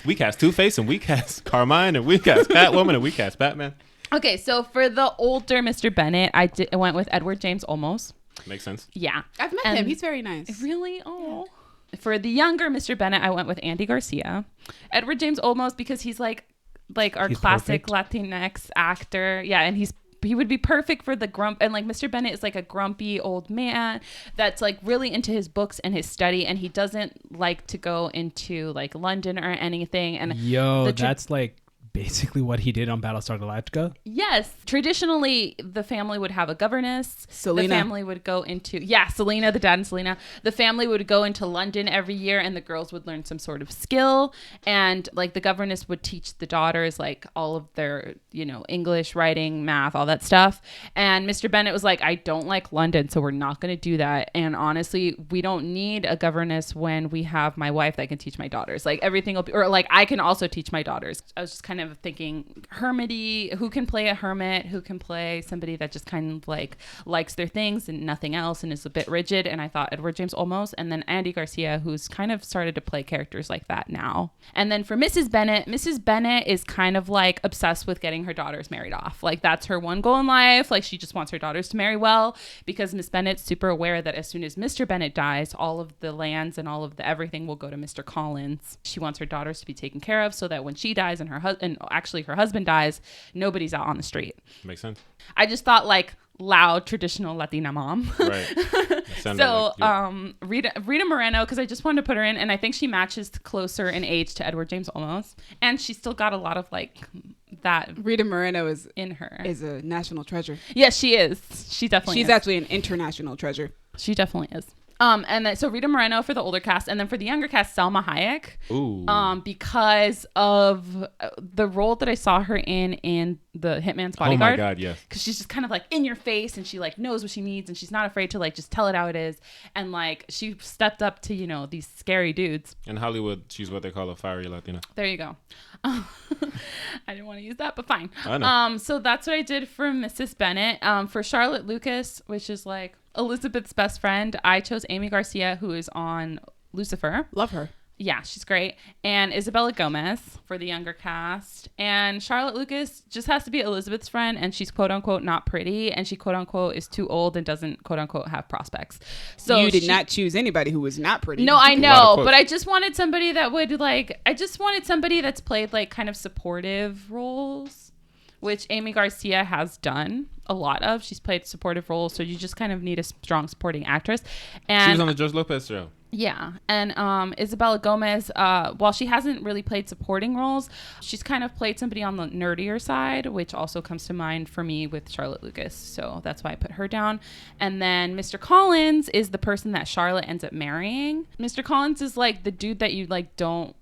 B: We cast Two-Face, and we cast Carmine, and we cast Catwoman, and we cast Batman.
A: Okay, so for the older Mr. Bennet, I went with Edward James Olmos.
B: Makes sense.
A: Yeah.
D: I've met
A: And-
D: him. He's very nice.
A: Really? Oh. For the younger Mr. Bennet, I went with Andy Garcia. Edward James Olmos because he's like like our
C: He's
A: classic
C: perfect.
A: Latinx actor. Yeah, and he would be perfect for the grump. And like Mr. Bennet is like a grumpy old man that's like really into his books and his study, and he doesn't like to go into like London or anything. And
C: Yo, that's like basically what he did on Battlestar Galactica.
A: yes, traditionally the family would have a governess.
D: Selena.
A: The family would go into Selena, the dad and Selena. The family would go into London every year, and the girls would learn some sort of skill, and like the governess would teach the daughters like all of their, you know, English, writing, math, all that stuff. And Mr. Bennet was like, I don't like London, so we're not going to do that. And honestly, we don't need a governess when we have my wife that can teach my daughters. Like everything will be, or like I can also teach my daughters. I was just kind of thinking hermity, who can play a hermit, who can play somebody that just kind of like likes their things and nothing else and is a bit rigid. And I thought Edward James Olmos, and then Andy Garcia, who's kind of started to play characters like that now. And then for Mrs. Bennet is kind of like obsessed with getting her daughters married off. Like that's her one goal in life. Like she just wants her daughters to marry well, because Miss Bennet's super aware that as soon as Mr. Bennet dies, all of the lands and all of the everything will go to Mr. Collins. She wants her daughters to be taken care of so that when she dies and her husband dies, nobody's out on the street.
B: Makes sense.
A: I just thought like loud traditional Latina mom.
B: Right.
A: So Rita Moreno, because I just wanted to put her in, and I think she matches closer in age to Edward James Olmos, and she's still got a lot of like that
D: Rita Moreno is
A: in her.
D: Is a national treasure.
A: Yes, she is. She definitely
D: She's
A: is.
D: actually an international treasure.
A: She definitely is. And then so Rita Moreno for the older cast, and then for the younger cast, Salma Hayek.
B: Ooh.
A: Because of the role that I saw her in The Hitman's Bodyguard.
B: Oh my God, yes.
A: Because she's just kind of like in your face, and she like knows what she needs, and she's not afraid to like just tell it how it is. And like she stepped up to, you know, these scary dudes.
B: In Hollywood, she's what they call a fiery Latina.
A: There you go. I didn't want to use that, but fine.
B: I know.
A: So that's what I did for Mrs. Bennet. For Charlotte Lucas, which is like Elizabeth's best friend, I chose Amy Garcia, who is on Lucifer.
D: Love her.
A: Yeah, she's great. And Isabella Gomez for the younger cast. And Charlotte Lucas just has to be Elizabeth's friend, and she's quote unquote not pretty, and she quote unquote is too old and doesn't quote unquote have prospects. So
D: you did not choose anybody who was not pretty.
A: No, I
B: A lot
A: know,
B: of
A: but I just wanted somebody that would like, I just wanted somebody that's played like kind of supportive roles, which Amy Garcia has done a lot of. She's played supportive roles, so you just kind of need a strong supporting actress. And
B: She was on the George Lopez show.
A: yeah. And Isabella Gomez, while she hasn't really played supporting roles, she's kind of played somebody on the nerdier side, which also comes to mind for me with Charlotte Lucas. So that's why I put her down. And then Mr. Collins is the person that Charlotte ends up marrying. Mr. Collins is like the dude that you like don't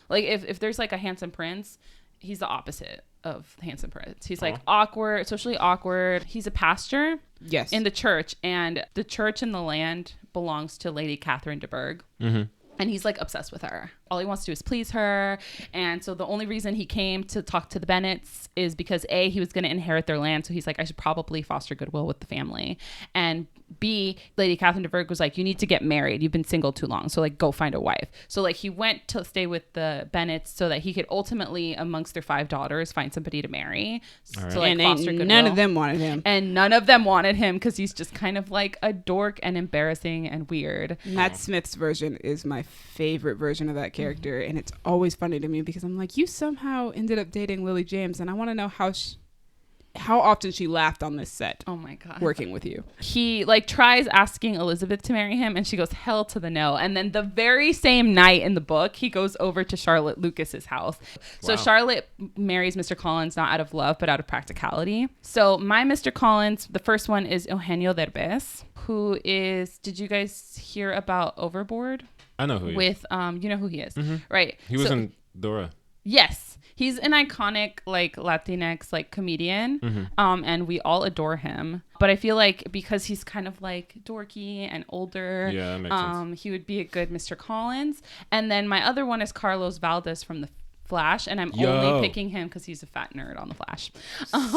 A: like. If there's like a handsome prince, he's the opposite of handsome prince. He's like awkward, socially awkward. He's a pastor.
D: Yes.
A: In the church, and the church and the land belongs to Lady Catherine de Bourgh.
B: Mm-hmm.
A: And he's like obsessed with her. All he wants to do is please her. And so the only reason he came to talk to the Bennets is because A, he was going to inherit their land. So he's like, I should probably foster goodwill with the family. And B, Lady Catherine de Bourgh was like, you need to get married. You've been single too long. So like, go find a wife. So like he went to stay with the Bennets so that he could ultimately, amongst their 5 daughters, find somebody to marry.
B: Right.
A: To like
D: and
A: foster goodwill.
D: none of them wanted him.
A: And none of them wanted him because he's just kind of like a dork and embarrassing and weird.
D: Matt Smith's version is my favorite version of that character, and it's always funny to me because I'm like, you somehow ended up dating Lily James, and I want to know how often she laughed on this set.
A: Oh my God.
D: Working with you.
A: He like tries asking Elizabeth to marry him, and she goes hell to the no. And then the very same night in the book, he goes over to Charlotte Lucas's house. So
B: Wow.
A: Charlotte marries Mr. Collins not out of love but out of practicality. So my Mr. Collins, the first one is Eugenio Derbez, who is, did you guys hear about Overboard?
B: I know who he is.
A: With you know who he is,
B: Mhm.
A: right?
B: He was
A: So-
B: in Dora.
A: Yes, he's an iconic like Latinx like comedian, and we all adore him. But I feel like because he's kind of like dorky and older,
B: Yeah, that makes sense.
A: he would be a good Mr. Collins. And then my other one is Carlos Valdez from The Flash, and I'm only picking him because he's a fat nerd on The Flash.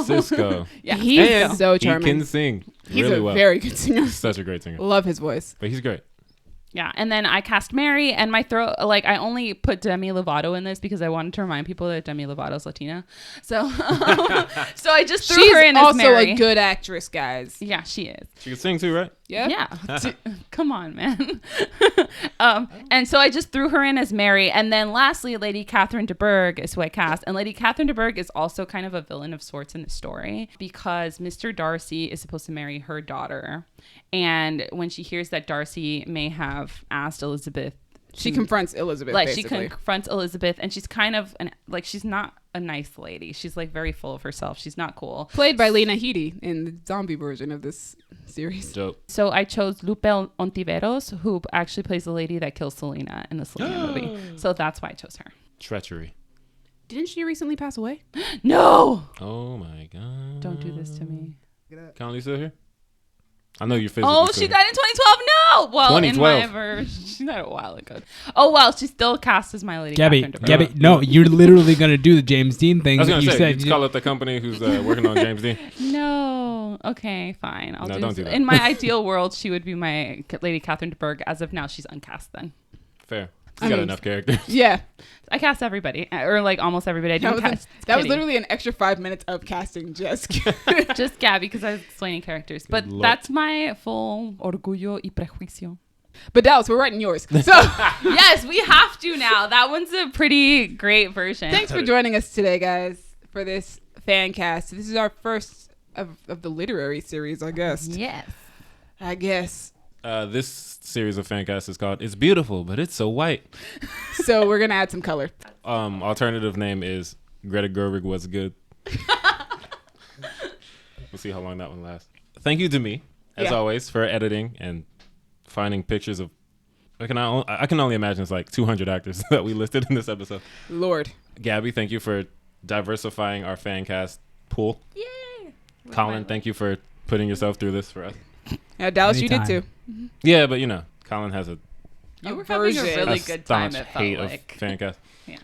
B: Cisco.
A: Yeah,
D: He's
B: And
D: so
B: he
D: charming.
B: can sing
D: He's
B: really
D: a
B: well.
D: very good singer.
B: Such a great singer.
D: Love his voice.
B: But he's great.
A: Yeah, and then I cast Mary, and my throat, like, I only put Demi Lovato in this because I wanted to remind people that Demi Lovato's Latina. So, so I just threw her in as Mary.
D: She's also a good actress, guys.
A: Yeah, she is.
B: She can sing too, right?
A: Yeah. Come on, man. And so I just threw her in as Mary. And then lastly, Lady Catherine de Bourgh is who I cast. And Lady Catherine de Bourgh is also kind of a villain of sorts in the story because Mr. Darcy is supposed to marry her daughter. And when she hears that Darcy may have asked Elizabeth,
D: she confronts Elizabeth,
A: like
D: basically.
A: she confronts Elizabeth, and she's kind of like, she's not a nice lady. She's like very full of herself. She's not cool.
D: Played by Lena Headey in the zombie version of this series.
B: Dope.
A: So I chose Lupe Ontiveros, who actually plays the lady that kills Selena in the Selena movie. So that's why I chose her.
B: Treachery.
D: Didn't she recently pass away?
A: No!
B: Oh my god.
A: Don't do this to me.
B: Conley still here? I know you're physically.
A: Oh,
B: still
A: she
B: here.
A: died in 2012. No, well,
B: 2012.
A: in my version, she died a while ago. Oh well, she's still cast as my lady.
C: Gabby,
A: Catherine de Bourgh.
C: Gabby, no, you're literally gonna do the James Dean thing.
B: I was gonna
C: you
B: say,
C: said
B: you call up the company who's working on James Dean.
A: No. Okay, fine.
B: Don't do that.
A: In my ideal world, she would be my Lady Catherine de Bourgh. As of now, she's uncast then.
B: Fair. She's got enough characters.
D: Yeah.
A: I cast everybody, or like almost everybody. I didn't cast
D: that was
A: Kitty.
D: literally an extra 5 minutes of casting just.
A: Just Gabby because I was explaining characters. But
B: Lord.
A: that's my full Orgullo y Prejuicio.
D: But Dallas, we're writing yours. So
A: Yes, we have to now. That one's a pretty great version.
D: thanks for joining us today, guys, for this fan cast. This is our first of the literary series, I guess.
A: Yes.
D: I guess.
B: This series of Fancast is called "It's Beautiful, but It's So White."
D: So we're gonna add some color.
B: Alternative name is Greta Gerwig was good. We'll see how long that one lasts. Thank you to me, as always, for editing and finding pictures of. I can only imagine it's like 200 actors that we listed in this episode.
D: Lord.
B: Gabby, thank you for diversifying our Fancast pool.
A: Yay.
B: Colin, thank you for putting yourself through this for us.
D: Yeah, Dallas,
C: Anytime.
D: you did too.
B: Yeah, but you know, Colin has a
A: You were having a
D: version.
A: really good time.
B: staunch
A: It felt
B: hate
A: like.
B: of Fancast.
A: Yeah.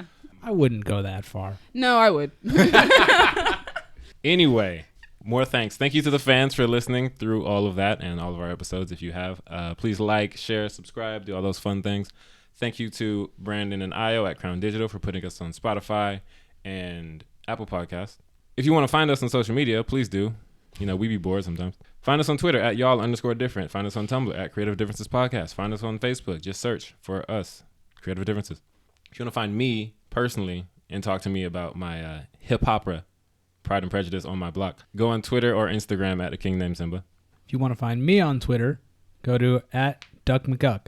C: I wouldn't go that far.
D: No, I would.
B: Anyway, more thanks. Thank you to the fans for listening through all of that and all of our episodes. If you have, please like, share, subscribe, do all those fun things. Thank you to Brandon and Io at Crown Digital for putting us on Spotify and Apple Podcasts. If you want to find us on social media, please do. You know, we be bored sometimes. Find us on Twitter at y'all_different. Find us on Tumblr at Creative Differences Podcast. Find us on Facebook. Just search for us, Creative Differences. If you want to find me personally and talk to me about my hip opera, Pride and Prejudice on my block, go on Twitter or Instagram at a king named Simba.
C: If you want to find me on Twitter, go to @DuckMcGuck.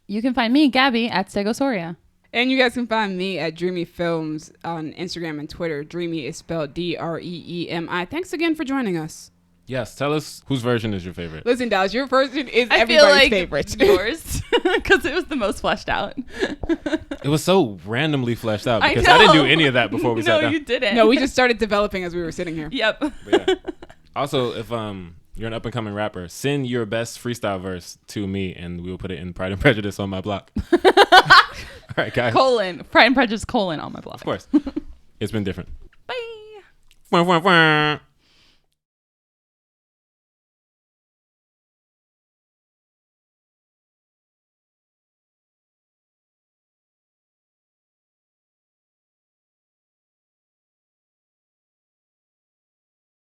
A: You can find me, Gabby, at Stegosaurus.
D: And you guys can find me at Dreamy Films on Instagram and Twitter. Dreamy is spelled DREEMI. Thanks again for joining us.
B: Yes, tell us whose version is your favorite.
D: Listen, Dallas, your version is
A: I feel
D: everybody's
A: like
D: favorite.
A: yours, because it was the most fleshed out.
B: It was so randomly fleshed out
A: I
B: because I didn't do
A: know.
B: any of that before we sat
A: No,
B: down.
A: you didn't.
D: No, we just started developing as we were sitting here.
A: Yep.
B: But yeah. Also, if you're an up and coming rapper, send your best freestyle verse to me and we will put it in Pride and Prejudice on my block. All right, guys.
A: Pride and Prejudice, on my blog.
B: Of course. It's been different.
A: Bye.
B: Wah, wah, wah.